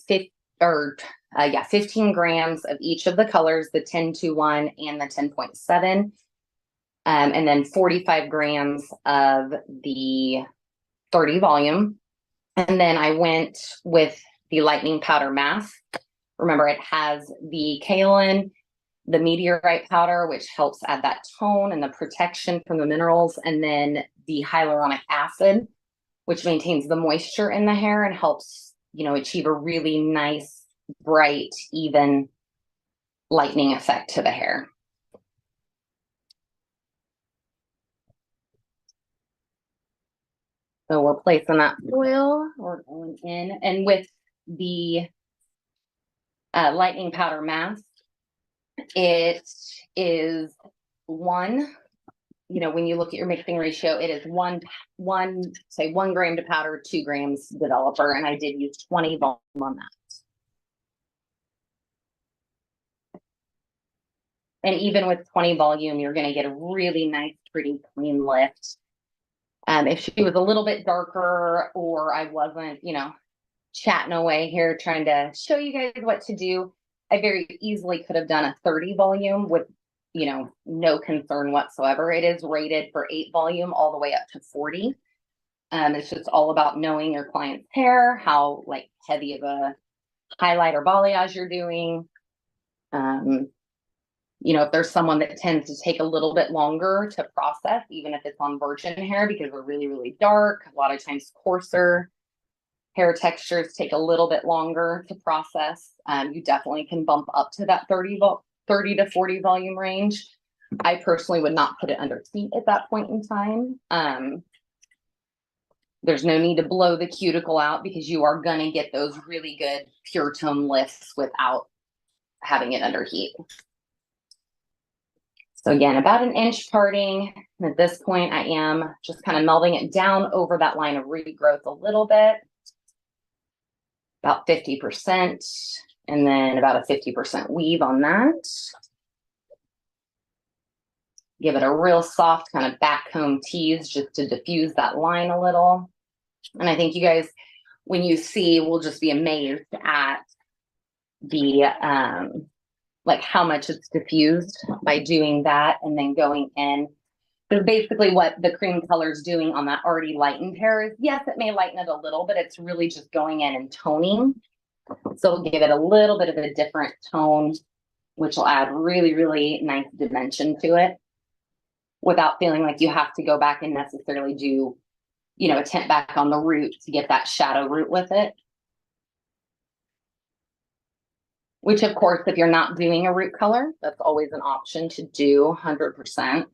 15 grams of each of the colors, the 10-1 and the 10.7. And then 45 grams of the 30 volume. And then I went with the lightning powder mask. Remember, it has the kaolin, the meteorite powder, which helps add that tone and the protection from the minerals, and then the hyaluronic acid, which maintains the moisture in the hair and helps, achieve a really nice, bright, even lightening effect to the hair. So we're placing that oil, we're going in, and with the lightning powder mask, it is one, when you look at your mixing ratio, it is one gram to powder, 2 grams developer, and I did use 20 volume on that. And even with 20 volume, you're going to get a really nice, pretty clean lift. If she was a little bit darker, or I wasn't, chatting away here trying to show you guys what to do, I very easily could have done a 30 volume with, no concern whatsoever. It is rated for 8 volume all the way up to 40. It's just all about knowing your client's hair, how heavy of a highlight or balayage you're doing. If there's someone that tends to take a little bit longer to process, even if it's on virgin hair, because we're really, really dark, a lot of times coarser hair textures take a little bit longer to process. You definitely can bump up to that 30 to 40 volume range. I personally would not put it under heat at that point in time. There's no need to blow the cuticle out, because you are going to get those really good pure tone lifts without having it under heat. So again, about an inch parting. And at this point, I am just kind of melding it down over that line of regrowth a little bit, about 50%, and then about a 50% weave on that. Give it a real soft kind of back comb tease just to diffuse that line a little. And I think you guys, when you see, will just be amazed at the how much it's diffused by doing that and then going in. So basically what the cream color is doing on that already lightened hair is, yes, it may lighten it a little, but it's really just going in and toning. So it'll give it a little bit of a different tone, which will add really, really nice dimension to it without feeling like you have to go back and necessarily do, a tint back on the root to get that shadow root with it. Which, of course, if you're not doing a root color, that's always an option to do 100%.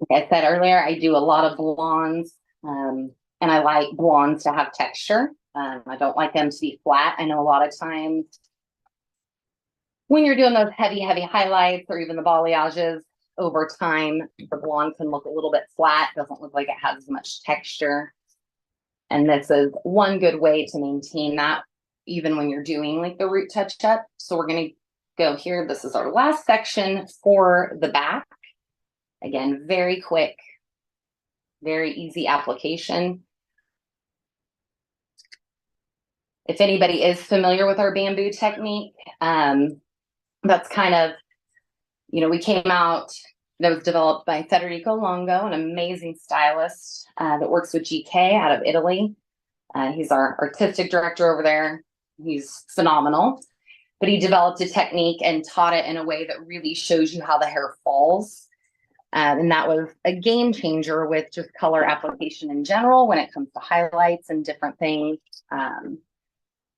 Like I said earlier, I do a lot of blondes, and I like blondes to have texture. I don't like them to be flat. I know a lot of times when you're doing those heavy, heavy highlights or even the balayages, over time, the blonde can look a little bit flat, doesn't look like it has as much texture. And this is one good way to maintain that, even when you're doing the root touch-up. So we're going to go here. This is our last section for the back. Again, very quick, very easy application. If anybody is familiar with our bamboo technique, that's kind of, we came out, that was developed by Federico Longo, an amazing stylist that works with GK out of Italy. He's our artistic director over there. He's phenomenal. But he developed a technique and taught it in a way that really shows you how the hair falls. And that was a game changer with just color application in general when it comes to highlights and different things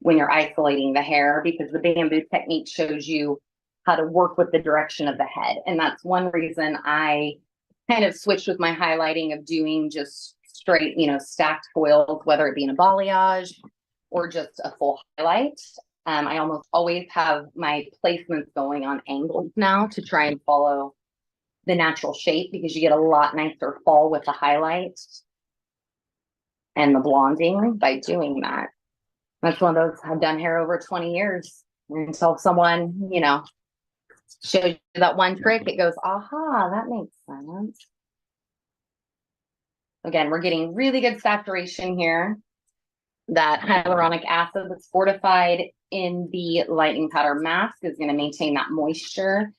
when you're isolating the hair, because the bamboo technique shows you how to work with the direction of the head. And that's one reason I kind of switched with my highlighting of doing just straight, stacked foils, whether it be in a balayage or just a full highlight. I almost always have my placements going on angles now to try and follow the natural shape, because you get a lot nicer fall with the highlights and the blonding by doing that. That's one of those, I've done hair over 20 years until someone, Shows you that one trick. It goes, aha, that makes sense. Again, we're getting really good saturation here. That hyaluronic acid that's fortified in the lightening powder mask is going to maintain that moisture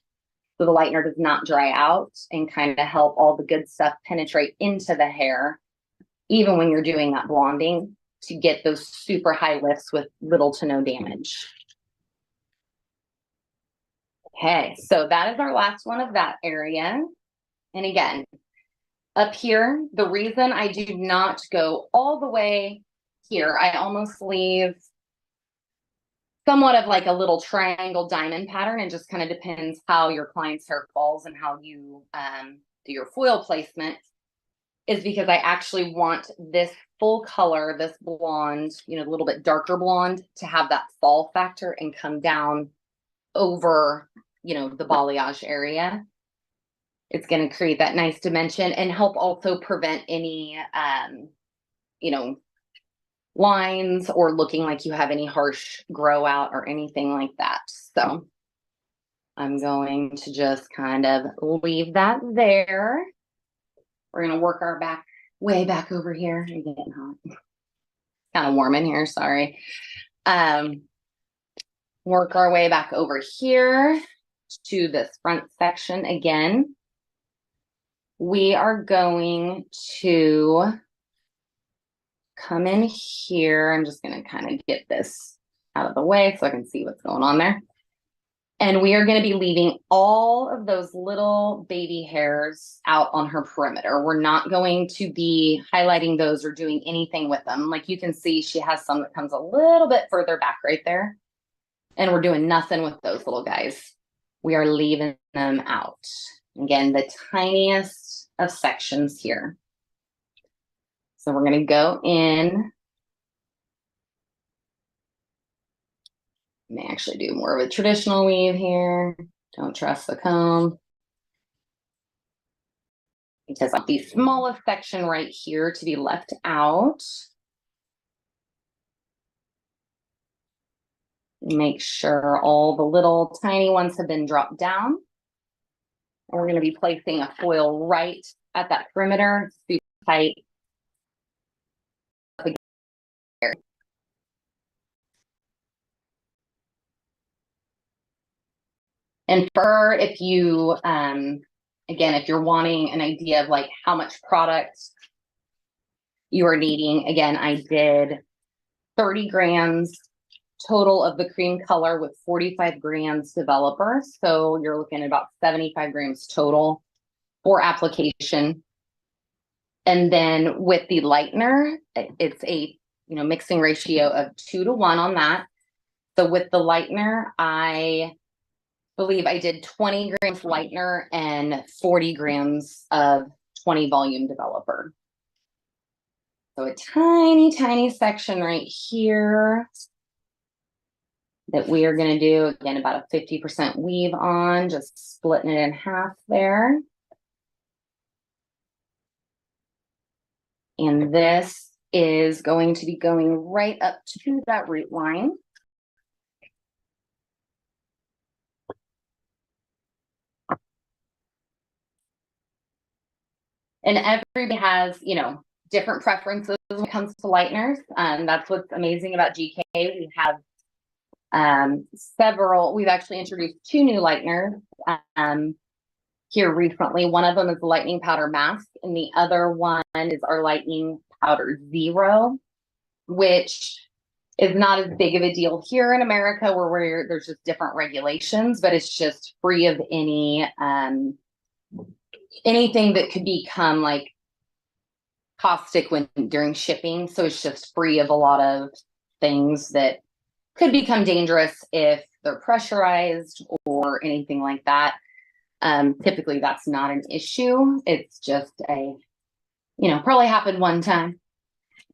so the lightener does not dry out and kind of help all the good stuff penetrate into the hair, even when you're doing that blonding, to get those super high lifts with little to no damage. Okay, so that is our last one of that area. And again, up here, the reason I do not go all the way here, I almost leave somewhat of like a little triangle diamond pattern. It just kind of depends how your client's hair falls and how you do your foil placement, is because I actually want this full color, this blonde, you know, a little bit darker blonde, to have that fall factor and come down over, you know, the balayage area. It's going to create that nice dimension and help also prevent any, you know, lines or looking like you have any harsh grow out or anything like that. So I'm going to just kind of leave that there. We're going to work our way back over here. I'm getting hot. Kind of warm in here, sorry. Work our way back over here to this front section again. We are going to come in here. I'm just going to kind of get this out of the way so I can see what's going on there. And we are going to be leaving all of those little baby hairs out on her perimeter. We're not going to be highlighting those or doing anything with them. Like you can see, she has some that comes a little bit further back right there. And we're doing nothing with those little guys. We are leaving them out. Again, the tiniest of sections here. So we're going to go in. May actually do more of a traditional weave here. Don't trust the comb. Because I want the smallest section right here to be left out. Make sure all the little tiny ones have been dropped down. And we're going to be placing a foil right at that perimeter, super tight. And for if you, again, if you're wanting an idea of like how much product you are needing, again, I did 30 grams total of the cream color with 45 grams developer. So you're looking at about 75 grams total for application. And then with the lightener, it's a, you know, mixing ratio of 2 to 1 on that. So with the lightener, I believe I did 20 grams lightener and 40 grams of 20 volume developer. So a tiny, tiny section right here that we are going to do, again, about a 50% weave on, just splitting it in half there. And this is going to be going right up to that root line. And everybody has, you know, different preferences when it comes to lighteners. That's what's amazing about GK. We have several, we've actually introduced 2 new lighteners here recently. One of them is the lightening powder mask, and the other one is our lightening powder zero, which is not as big of a deal here in America, where there's just different regulations, but it's just free of any anything that could become like caustic during shipping. So it's just free of a lot of things that could become dangerous if they're pressurized or anything like that. Typically that's not an issue. It's just a, you know, probably happened one time.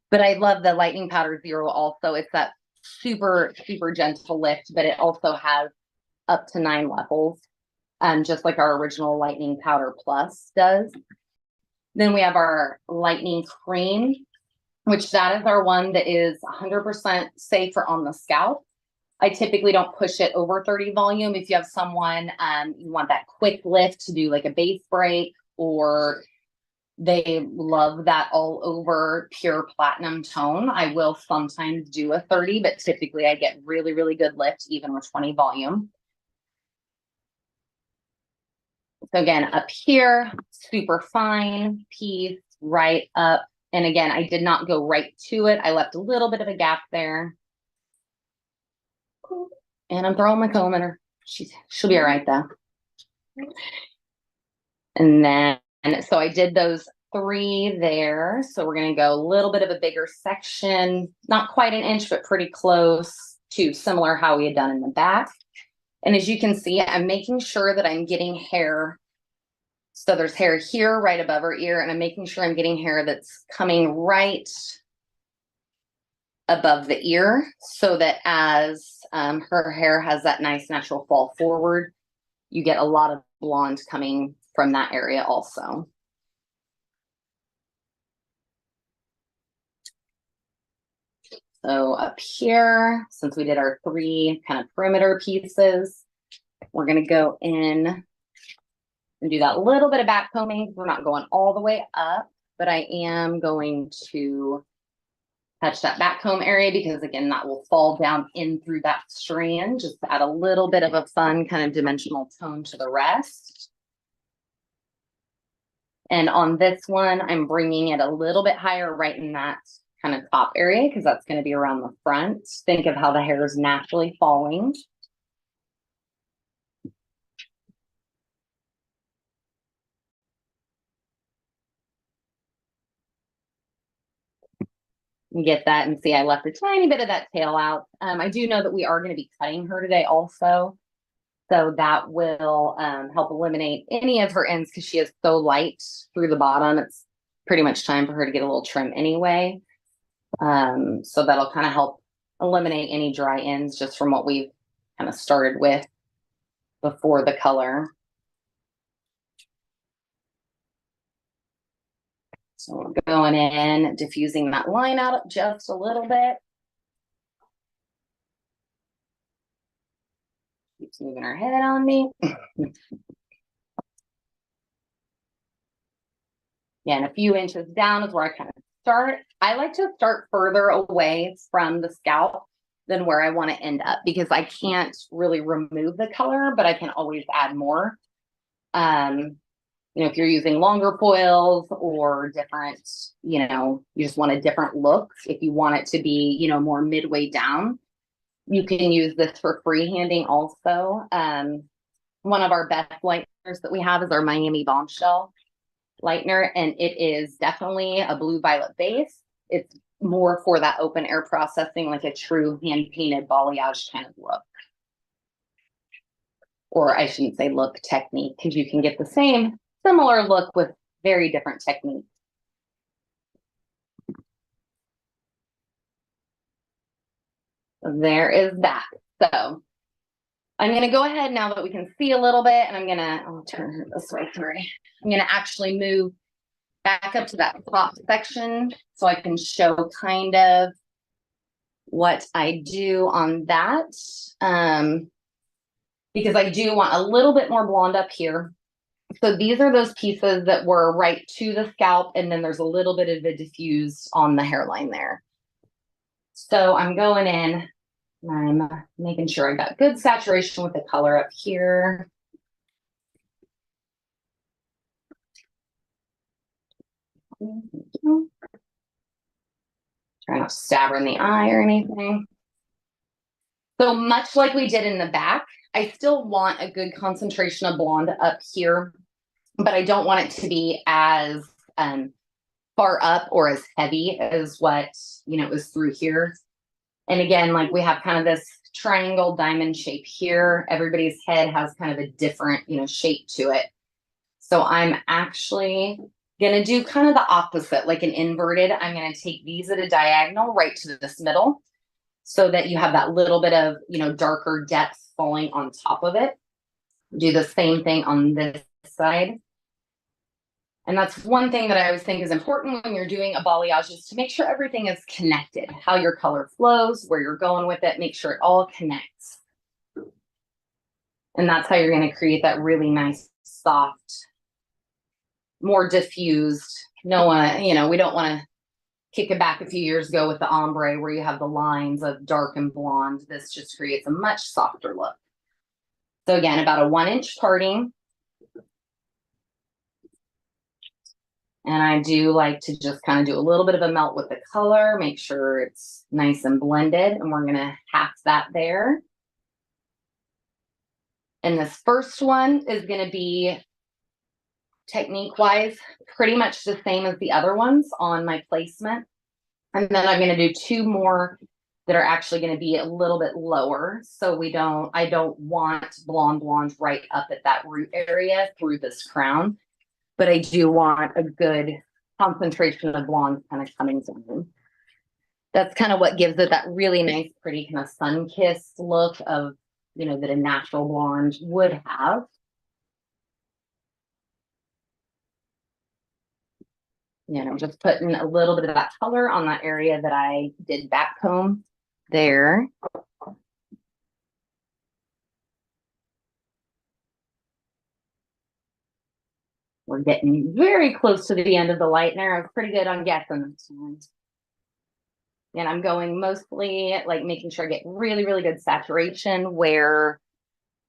But I love the lightning powder zero also. It's that super, super gentle lift, but it also has up to 9 levels, just like our original lightning powder plus does. Then we have our lightning cream, which that is our one that is 100% safe for on the scalp. I typically don't push it over 30 volume. If you have someone, you want that quick lift to do like a base break, or they love that all over pure platinum tone, I will sometimes do a 30, but typically I get really, really good lift even with 20 volume. So again, up here, super fine piece right up. And again, I did not go right to it. I left a little bit of a gap there. And I'm throwing my comb at her. She'll be all right though. And then, so I did those 3 there. So we're going to go a little bit of a bigger section, not quite an inch, but pretty close to similar how we had done in the back. And as you can see, I'm making sure that I'm getting hair. So there's hair here right above her ear, and I'm making sure I'm getting hair that's coming right above the ear, so that as her hair has that nice natural fall forward, you get a lot of blonde coming from that area also. So up here, since we did our 3 kind of perimeter pieces, we're going to go in and do that little bit of back combing. We're not going all the way up, but I am going to touch that back comb area, because again, that will fall down in through that strand, just to add a little bit of a fun kind of dimensional tone to the rest. And on this one, I'm bringing it a little bit higher right in that kind of top area, because that's going to be around the front. Think of how the hair is naturally falling. You get that, and see I left a tiny bit of that tail out. I do know that we are going to be cutting her today also, so that will help eliminate any of her ends, because she is so light through the bottom. It's pretty much time for her to get a little trim anyway. So that'll kind of help eliminate any dry ends just from what we've kind of started with before the color. So we're going in, diffusing that line out just a little bit. Keeps moving her head on me. Yeah, and a few inches down is where I kind of start. I like to start further away from the scalp than where I want to end up, because I can't really remove the color, but I can always add more. You know, if you're using longer foils or different, you know, you just want a different look. If you want it to be, you know, more midway down, you can use this for freehanding also. One of our best lighteners that we have is our Miami Bombshell lightener, and it is definitely a blue violet base. It's more for that open air processing, like a true hand painted balayage kind of look. Or I shouldn't say look, technique, because you can get the same similar look with very different techniques. There is that. So I'm going to go ahead now that we can see a little bit, and I'll turn her this way, sorry. I'm going to actually move back up to that top section so I can show kind of what I do on that. Because I do want a little bit more blonde up here. So these are those pieces that were right to the scalp, and then there's a little bit of a diffuse on the hairline there. So I'm going in, and I'm making sure I got good saturation with the color up here. Try not to stab her in the eye or anything. So much like we did in the back, I still want a good concentration of blonde up here, but I don't want it to be as far up or as heavy as what, you know, is through here. And again, like we have kind of this triangle diamond shape here. Everybody's head has kind of a different, you know, shape to it. So I'm actually going to do kind of the opposite, like an inverted. I'm going to take these at a diagonal right to this middle, so that you have that little bit of, you know, darker depth falling on top of it. Do the same thing on this side. And that's one thing that I always think is important when you're doing a balayage is to make sure everything is connected, how your color flows, where you're going with it, make sure it all connects. And that's how you're going to create that really nice, soft, more diffused. No one, you know, we don't want to kick it back a few years ago with the ombre where you have the lines of dark and blonde. This just creates a much softer look. So again, about a 1-inch parting. And I do like to just kind of do a little bit of a melt with the color, make sure it's nice and blended. And we're going to half that there. And this first one is going to be technique-wise pretty much the same as the other ones on my placement. And then I'm going to do 2 more that are actually going to be a little bit lower. So I don't want blonde right up at that root area through this crown, but I do want a good concentration of blonde kind of coming down. That's kind of what gives it that really nice, pretty kind of sun-kissed look of, you know, that a natural blonde would have. You know, just putting a little bit of that color on that area that I did back comb there. We're getting very close to the end of the lightener. I was pretty good on guessing this one. And I'm going mostly like making sure I get really, really good saturation where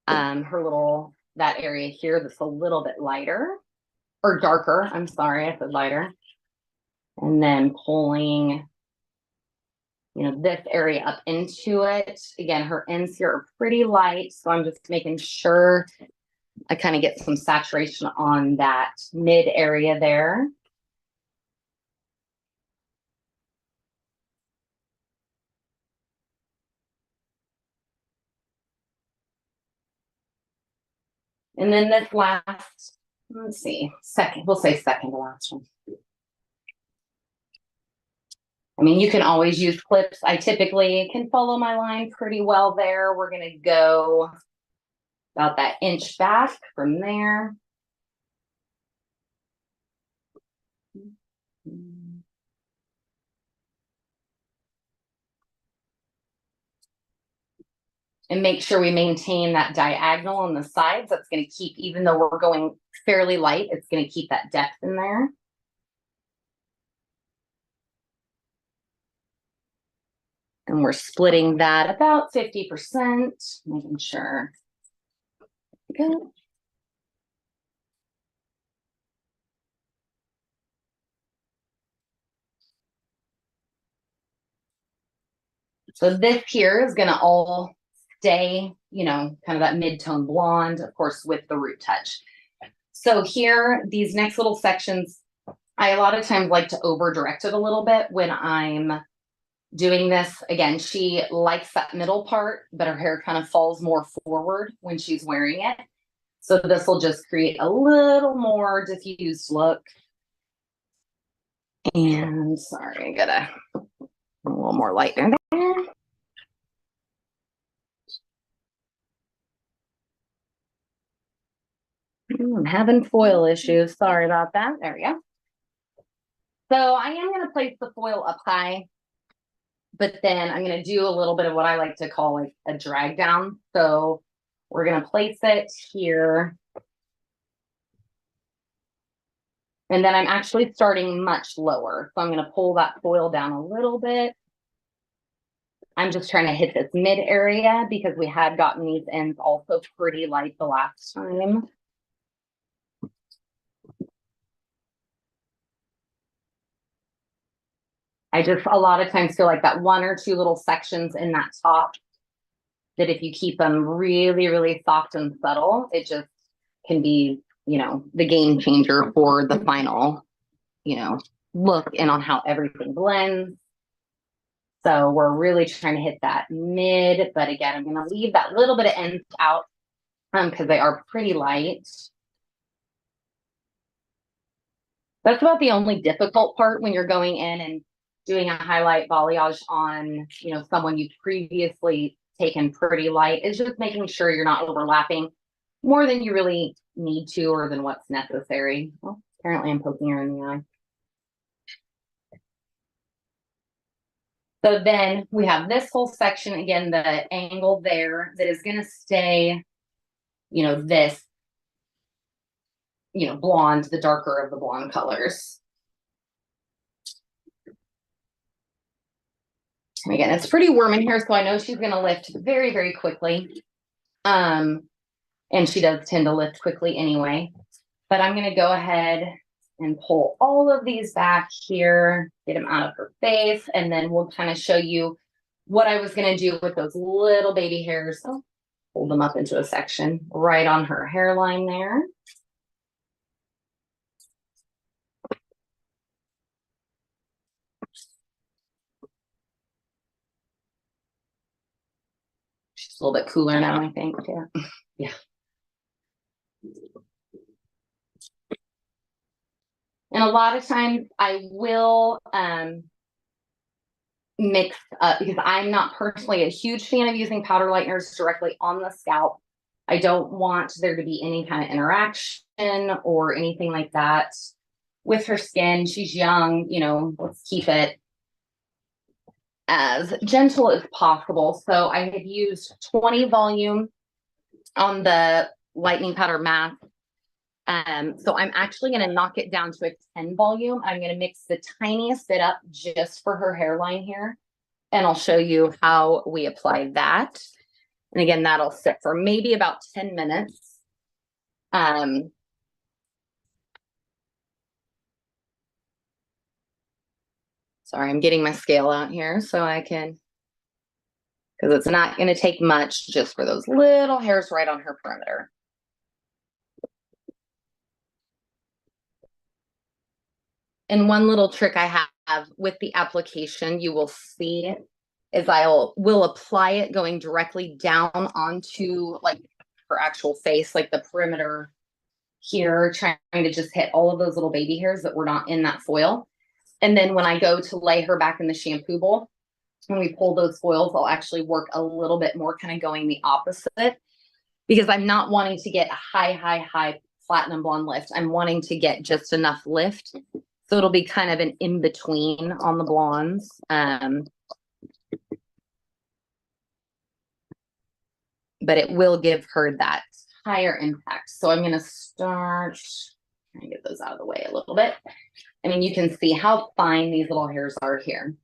that area here that's a little bit lighter or darker. I'm sorry, I said lighter. And then pulling, you know, this area up into it. Again, her ends here are pretty light, so I'm just making sure I kind of get some saturation on that mid area there. And then this last, let's see, we'll say second to last one. I mean, you can always use clips. I typically can follow my line pretty well there. We're going to go about that inch back from there. And make sure we maintain that diagonal on the sides. That's going to keep, even though we're going fairly light, it's going to keep that depth in there. And we're splitting that about 50%, making sure. Good. So this here is going to all stay, you know, kind of that mid-tone blonde, of course, with the root touch. So here, these next little sections, I a lot of times like to over direct it a little bit when I'm doing this. Again, she likes that middle part, but her hair kind of falls more forward when she's wearing it. So this will just create a little more diffused look. And sorry, I gotta a little more lightener there. I'm having foil issues. Sorry about that. There we go. So I am going to place the foil up high, but then I'm going to do a little bit of what I like to call like a drag down. So we're going to place it here. And then I'm actually starting much lower. So I'm going to pull that foil down a little bit. I'm just trying to hit this mid area because we had gotten these ends also pretty light the last time. I just a lot of times feel like that 1 or 2 little sections in that top that if you keep them really, really soft and subtle, it just can be, you know, the game changer for the final, you know, look and on how everything blends. So we're really trying to hit that mid, but again, I'm going to leave that little bit of ends out because they are pretty light. That's about the only difficult part when you're going in and doing a highlight balayage on, you know, someone you've previously taken pretty light, is just making sure you're not overlapping more than you really need to or than what's necessary. Well, Apparently I'm poking her in the eye. So then we have this whole section, again, the angle there that is going to stay, you know, this, you know, blonde, the darker of the blonde colors. And again, it's pretty warm in here, so I know she's going to lift very, very quickly. And she does tend to lift quickly anyway. But I'm going to go ahead and pull all of these back here, get them out of her face, and then we'll kind of show you what I was going to do with those little baby hairs. So hold them up into a section right on her hairline there. She's a little bit cooler now, I think. Yeah. Yeah. And a lot of times I will mix up, because I'm not personally a huge fan of using powder lighteners directly on the scalp. I don't want there to be any kind of interaction or anything like that with her skin. She's young, you know, let's keep it as gentle as possible. So I have used 20 volume on the lightening powder mask. So I'm actually going to knock it down to a 10 volume. I'm going to mix the tiniest bit up just for her hairline here. And I'll show you how we apply that. And again, that'll sit for maybe about 10 minutes. Sorry, I'm getting my scale out here so I can, because it's not going to take much just for those little hairs right on her perimeter. And one little trick I have with the application, you will see, is will apply it going directly down onto like her actual face, like the perimeter here, trying to just hit all of those little baby hairs that were not in that foil. And then when I go to lay her back in the shampoo bowl, when we pull those foils, I'll actually work a little bit more, kind of going the opposite, because I'm not wanting to get a high platinum blonde lift. I'm wanting to get just enough lift. So it'll be kind of an in-between on the blondes. But it will give her that higher impact. So I'm going to start, trying to get those out of the way a little bit. I mean, you can see how fine these little hairs are here.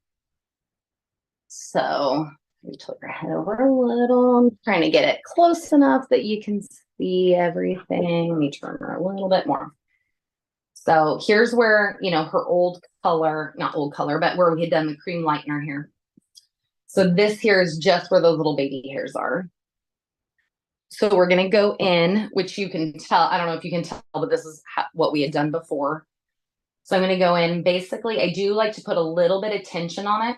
So let me tilt your head over a little. I'm trying to get it close enough that you can see everything. Let me turn her a little bit more. So here's where, you know, her old color, not old color, but where we had done the cream lightener here. So this here is just where those little baby hairs are. So we're going to go in, which you can tell, I don't know if you can tell, but this is what we had done before. So I'm going to go in, basically, I do like to put a little bit of tension on it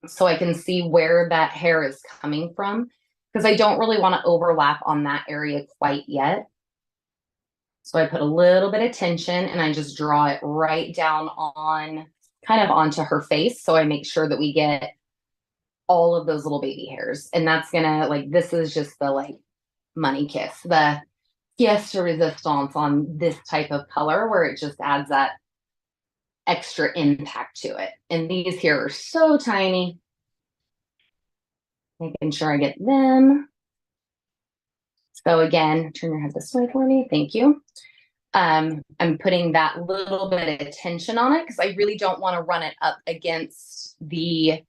so I can see where that hair is coming from, because I don't really want to overlap on that area quite yet. So I put a little bit of tension and I just draw it right down on, kind of onto her face. So I make sure that we get all of those little baby hairs. And that's gonna, like, this is just the like money kiss, the pièce de résistance on this type of color, where it just adds that extra impact to it. And these here are so tiny. Making sure I get them. So again, turn your head this way for me. Thank you. I'm putting that little bit of tension on it because I really don't want to run it up against the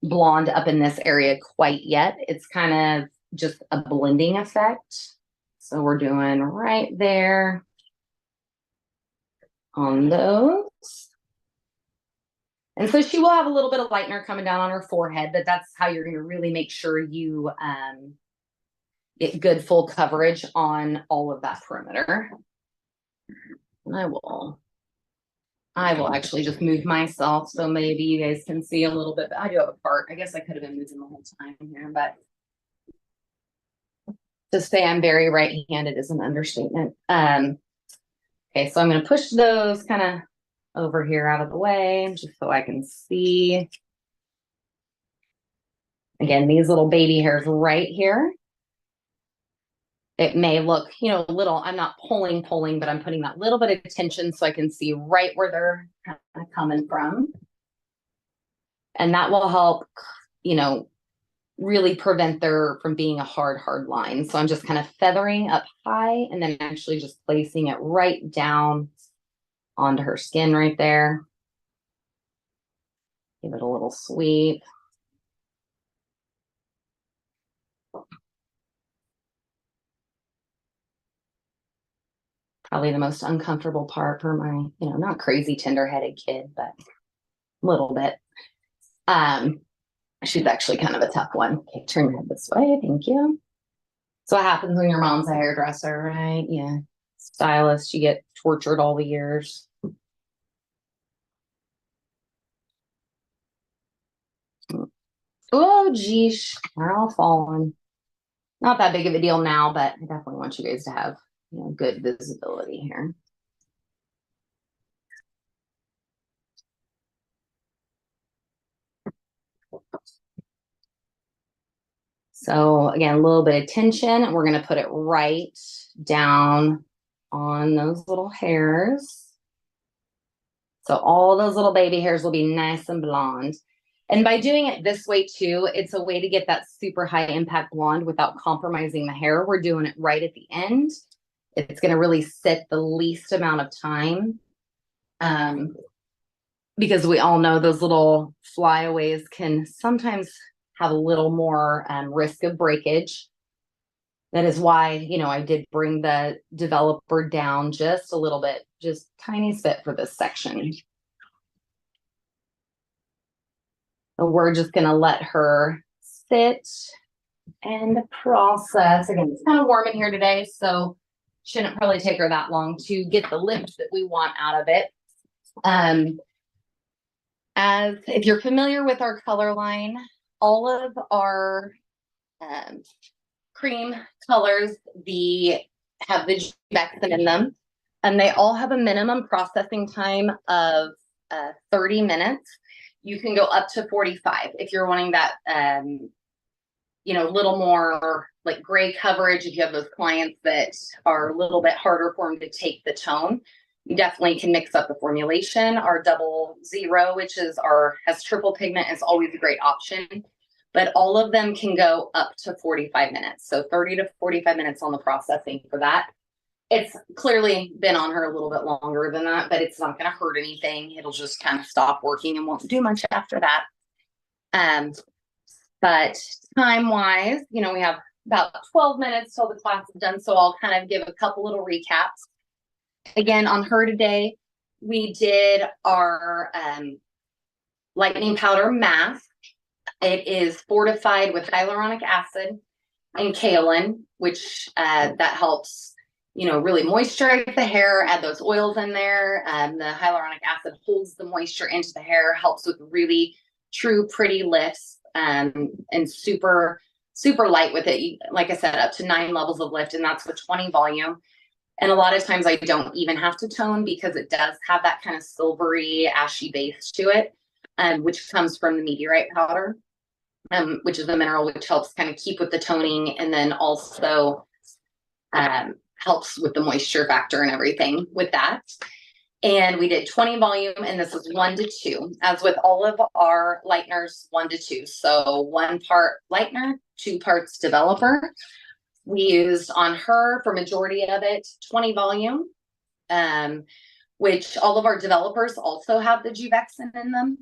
blonde up in this area quite yet. It's kind of just a blending effect. So we're doing right there on those. And so she will have a little bit of lightener coming down on her forehead, but that's how you're going to really make sure you get good full coverage on all of that perimeter. And I will actually just move myself so maybe you guys can see a little bit. I do have a part. I guess I could have been moving the whole time here, but to say I'm very right-handed is an understatement. Okay, so I'm going to push those kind of over here out of the way just so I can see. Again, these little baby hairs right here. it may look, you know, a little, I'm not pulling, but I'm putting that little bit of tension so I can see right where they're kind of coming from. And that will help, you know, really prevent there from being a hard line. So I'm just kind of feathering up high and then actually just placing it right down onto her skin right there. Give it a little sweep. Probably the most uncomfortable part for my, you know, not crazy tender-headed kid, but a little bit. She's actually kind of a tough one. Okay, turn your head this way. Thank you. So what happens when your mom's a hairdresser, right? Yeah. Stylist, you get tortured all the years. Oh, geez, they're all falling. Not that big of a deal now, but I definitely want you guys to have, you know, good visibility here. So again, a little bit of tension. We're going to put it right down on those little hairs. So all those little baby hairs will be nice and blonde. And by doing it this way too, it's a way to get that super high impact blonde without compromising the hair. We're doing it right at the end. It's going to really sit the least amount of time. Because we all know those little flyaways can sometimes have a little more risk of breakage. That is why, you know, I did bring the developer down just a little bit, just tiny bit for this section. So we're just going to let her sit and process. Again, it's kind of warm in here today, so shouldn't probably take her that long to get the lift that we want out of it. As if you're familiar with our color line, all of our cream colors have the Juvexin in them, and they all have a minimum processing time of 30 minutes. You can go up to 45 if you're wanting that, you know, a little more like gray coverage. If you have those clients that are a little bit harder for them to take the tone, you definitely can mix up the formulation. Our 00, which is has triple pigment, is always a great option. But all of them can go up to 45 minutes. So 30 to 45 minutes on the processing for that. It's clearly been on her a little bit longer than that, but it's not going to hurt anything. It'll just kind of stop working and won't do much after that. But time-wise, you know, we have about 12 minutes till the class is done. So I'll kind of give a couple little recaps. Again, on her today, we did our lightning powder mask. It is fortified with hyaluronic acid and kaolin, which that helps, you know, really moisturize the hair, add those oils in there. The hyaluronic acid holds the moisture into the hair, helps with really true pretty lifts, and super, super light with it. Like I said, up to 9 levels of lift, and that's with 20 volume. And a lot of times I don't even have to tone because it does have that kind of silvery, ashy base to it, which comes from the meteorite powder, which is a mineral which helps kind of keep with the toning, and then also helps with the moisture factor and everything with that. And we did 20 volume, and this is 1 to 2, as with all of our lighteners, 1 to 2. So 1 part lightener, 2 parts developer. We used on her, for majority of it, 20 volume, which all of our developers also have the Juvexin in them.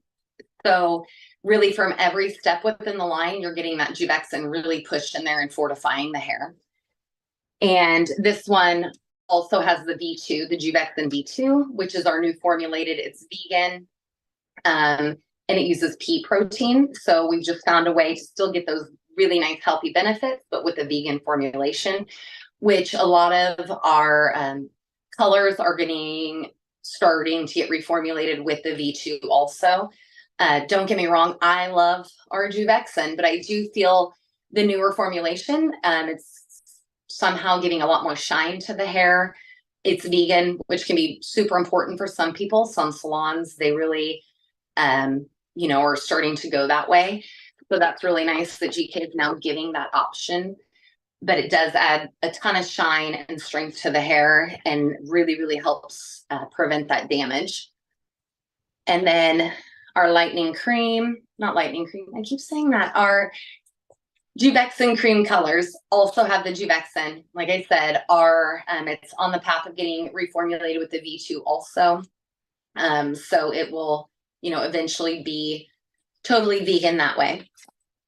So really from every step within the line, you're getting that Juvexin really pushed in there and fortifying the hair. And this one also has the V2, the Juvexin V2, which is our new formulated. It's vegan, and it uses pea protein. So we've just found a way to still get those really nice healthy benefits, but with a vegan formulation, which a lot of our colors are starting to get reformulated with the V2 also. Don't get me wrong, I love our Juvexin, but I do feel the newer formulation, it's somehow giving a lot more shine to the hair. It's vegan, which can be super important for some people. Some salons, they really, you know, are starting to go that way. So that's really nice that GK is now giving that option. but it does add a ton of shine and strength to the hair and really, really helps prevent that damage. And then our lightning cream, not lightning cream, I keep saying that, our Juvexin cream colors also have the Juvexin. Like I said, it's on the path of getting reformulated with the V2 also. So it will, eventually be totally vegan that way.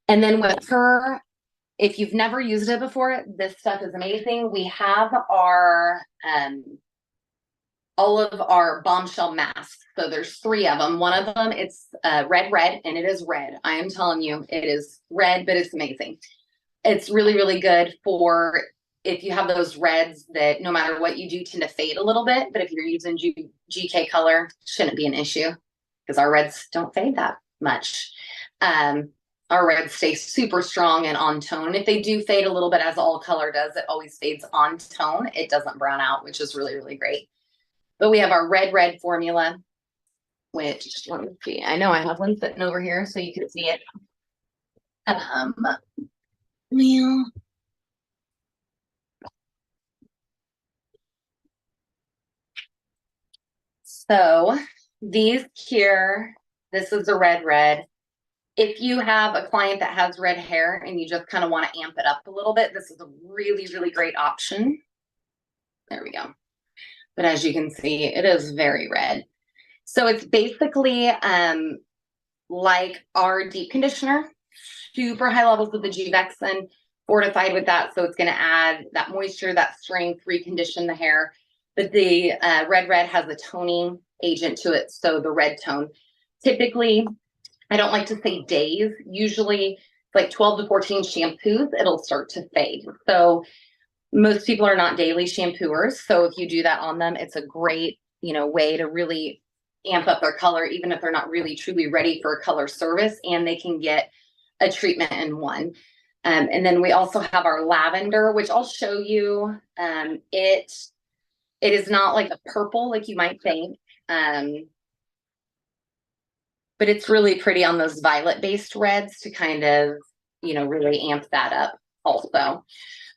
And then with her, if you've never used it before, this stuff is amazing. We have all of our bombshell masks. So there's 3 of them. One of them, it's red, and it is red. I am telling you, it is red, but it's amazing. It's really, really good for if you have those reds that no matter what you do tend to fade a little bit. But if you're using GK color, shouldn't be an issue because our reds don't fade that much. Our reds stay super strong and on tone. If they do fade a little bit, as all color does, it always fades on tone. It doesn't brown out, which is really, really great. But we have our red formula, which, let me see. I know I have one sitting over here so you can see it. Well, so these here, this is the red. If you have a client that has red hair and you just kind of want to amp it up a little bit, this is a really, really great option. There we go. But as you can see, it is very red. So it's basically like our deep conditioner, super high levels of the Juvexin, fortified with that. So it's going to add that moisture, that strength, recondition the hair. But the red has a toning agent to it. So the red tone, typically, I don't like to say days, usually like 12 to 14 shampoos, it'll start to fade. So most people are not daily shampooers. So if you do that on them, it's a great, way to really amp up their color, even if they're not really truly ready for a color service, and they can get a treatment in one. And then we also have our lavender, which I'll show you. It is not like a purple like you might think. But it's really pretty on those violet-based reds to kind of, really amp that up also.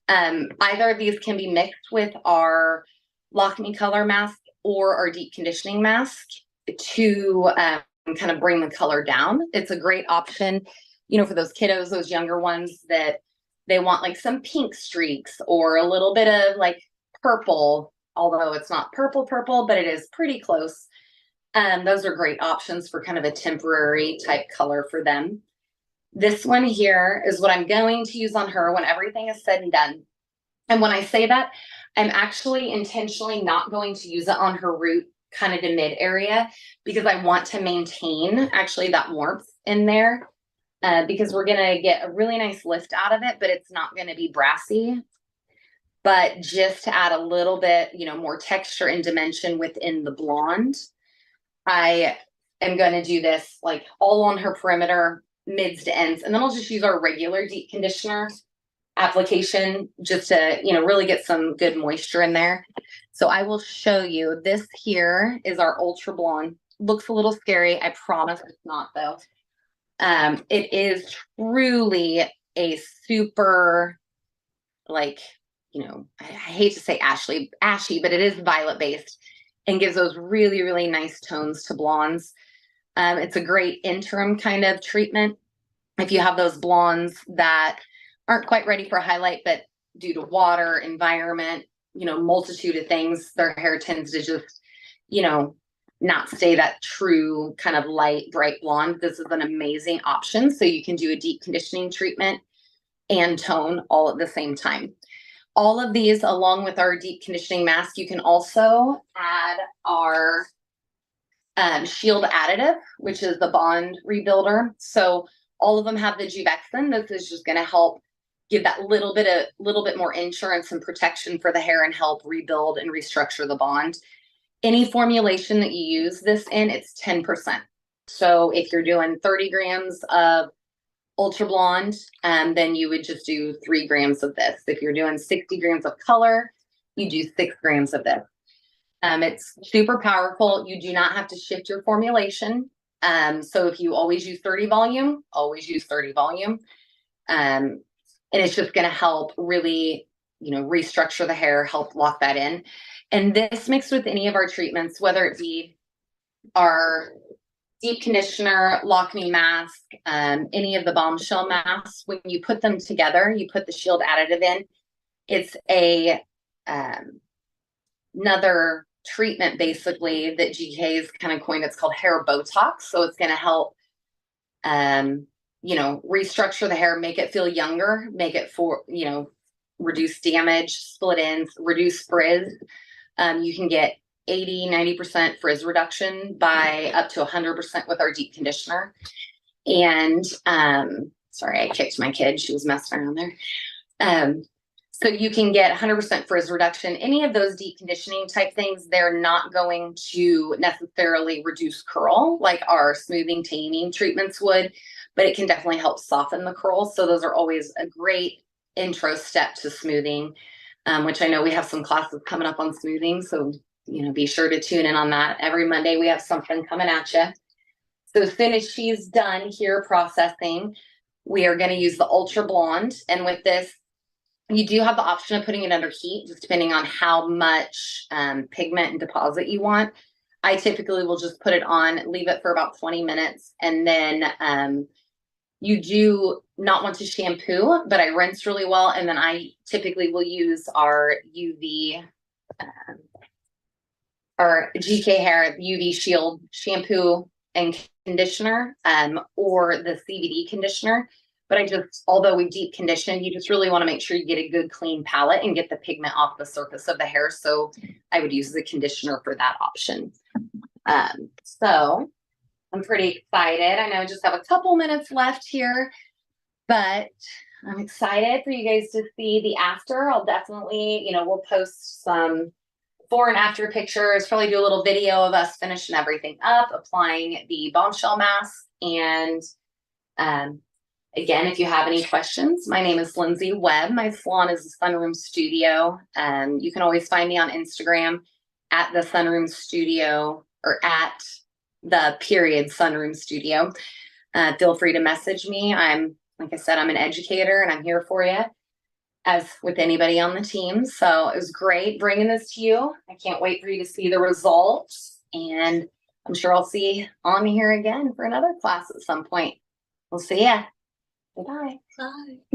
Either of these can be mixed with our Lock Me Color mask or our deep conditioning mask to kind of bring the color down. It's a great option, for those kiddos, those younger ones that they want like some pink streaks or a little bit of like purple, although it's not purple, but it is pretty close. Those are great options for kind of a temporary type color for them. This one here is what I'm going to use on her when everything is said and done. And when I say that, I'm actually intentionally not going to use it on her root kind of to mid area because I want to maintain actually that warmth in there because we're going to get a really nice lift out of it, but it's not going to be brassy. But just to add a little bit, more texture and dimension within the blonde, I am going to do this like all on her perimeter, mids to ends, and then I'll just use our regular deep conditioner application just to, really get some good moisture in there. So I will show you. This here is our Ultra Blonde. Looks a little scary. I promise it's not though. It is truly a super, like, I hate to say ashy, but it is violet based and gives those really, really nice tones to blondes. It's a great interim kind of treatment. If you have those blondes that aren't quite ready for a highlight, but due to water, environment, multitude of things, their hair tends to just, not stay that true kind of light, bright blonde. This is an amazing option. So you can do a deep conditioning treatment and tone all at the same time. All of these, along with our deep conditioning mask, you can also add our Shield additive, which is the bond rebuilder. So all of them have the Juvexin. This is just going to help give that little bit more insurance and protection for the hair and help rebuild and restructure the bond. Any formulation that you use this in, it's 10%. So if you're doing 30 grams of Ultra Blonde, then you would just do 3 grams of this. If you're doing 60 grams of color, you do 6 grams of this. It's super powerful. You do not have to shift your formulation. So if you always use 30 volume, always use 30 volume. And it's just going to help really, restructure the hair, help lock that in. And this mixed with any of our treatments, whether it be our deep conditioner, lock me mask, any of the bombshell masks, when you put them together, you put the shield additive in, it's another treatment basically that GK's kind of coined. It's called hair Botox. So it's going to help, restructure the hair, make it feel younger, make it reduce damage, split ends, reduce frizz. You can get 80-90% frizz reduction by up to 100% with our deep conditioner. And sorry, I kicked my kid. She was messing around there. So you can get 100% frizz reduction. Any of those deep conditioning type things, they're not going to necessarily reduce curl like our smoothing taming treatments would, but it can definitely help soften the curl. So those are always a great intro step to smoothing, which I know we have some classes coming up on smoothing. So, be sure to tune in on that. Every Monday we have something coming at you. So as soon as she's done here processing, we are going to use the Ultra Blonde. And with this, you do have the option of putting it under heat, just depending on how much pigment and deposit you want. I typically will just put it on, leave it for about 20 minutes, and then you do not want to shampoo, but I rinse really well. And then I typically will use our our GK Hair UV Shield shampoo and conditioner, or the CBD conditioner. But although we deep condition, you just really want to make sure you get a good clean palette and get the pigment off the surface of the hair. So I would use the conditioner for that option. So I'm pretty excited. I know I just have a couple minutes left here, but I'm excited for you guys to see the after. I'll definitely, we'll post some before and after pictures, probably do a little video of us finishing everything up, applying the bombshell mask. And again, if you have any questions, my name is Lindsay Webb. My salon is the Sunroom Studio. You can always find me on Instagram at the Sunroom Studio, or at the Sunroom Studio. Feel free to message me. Like I said, I'm an educator and I'm here for you, as with anybody on the team. So it was great bringing this to you. I can't wait for you to see the results. And I'm sure I'll see on here again for another class at some point. We'll see ya. Bye. Bye.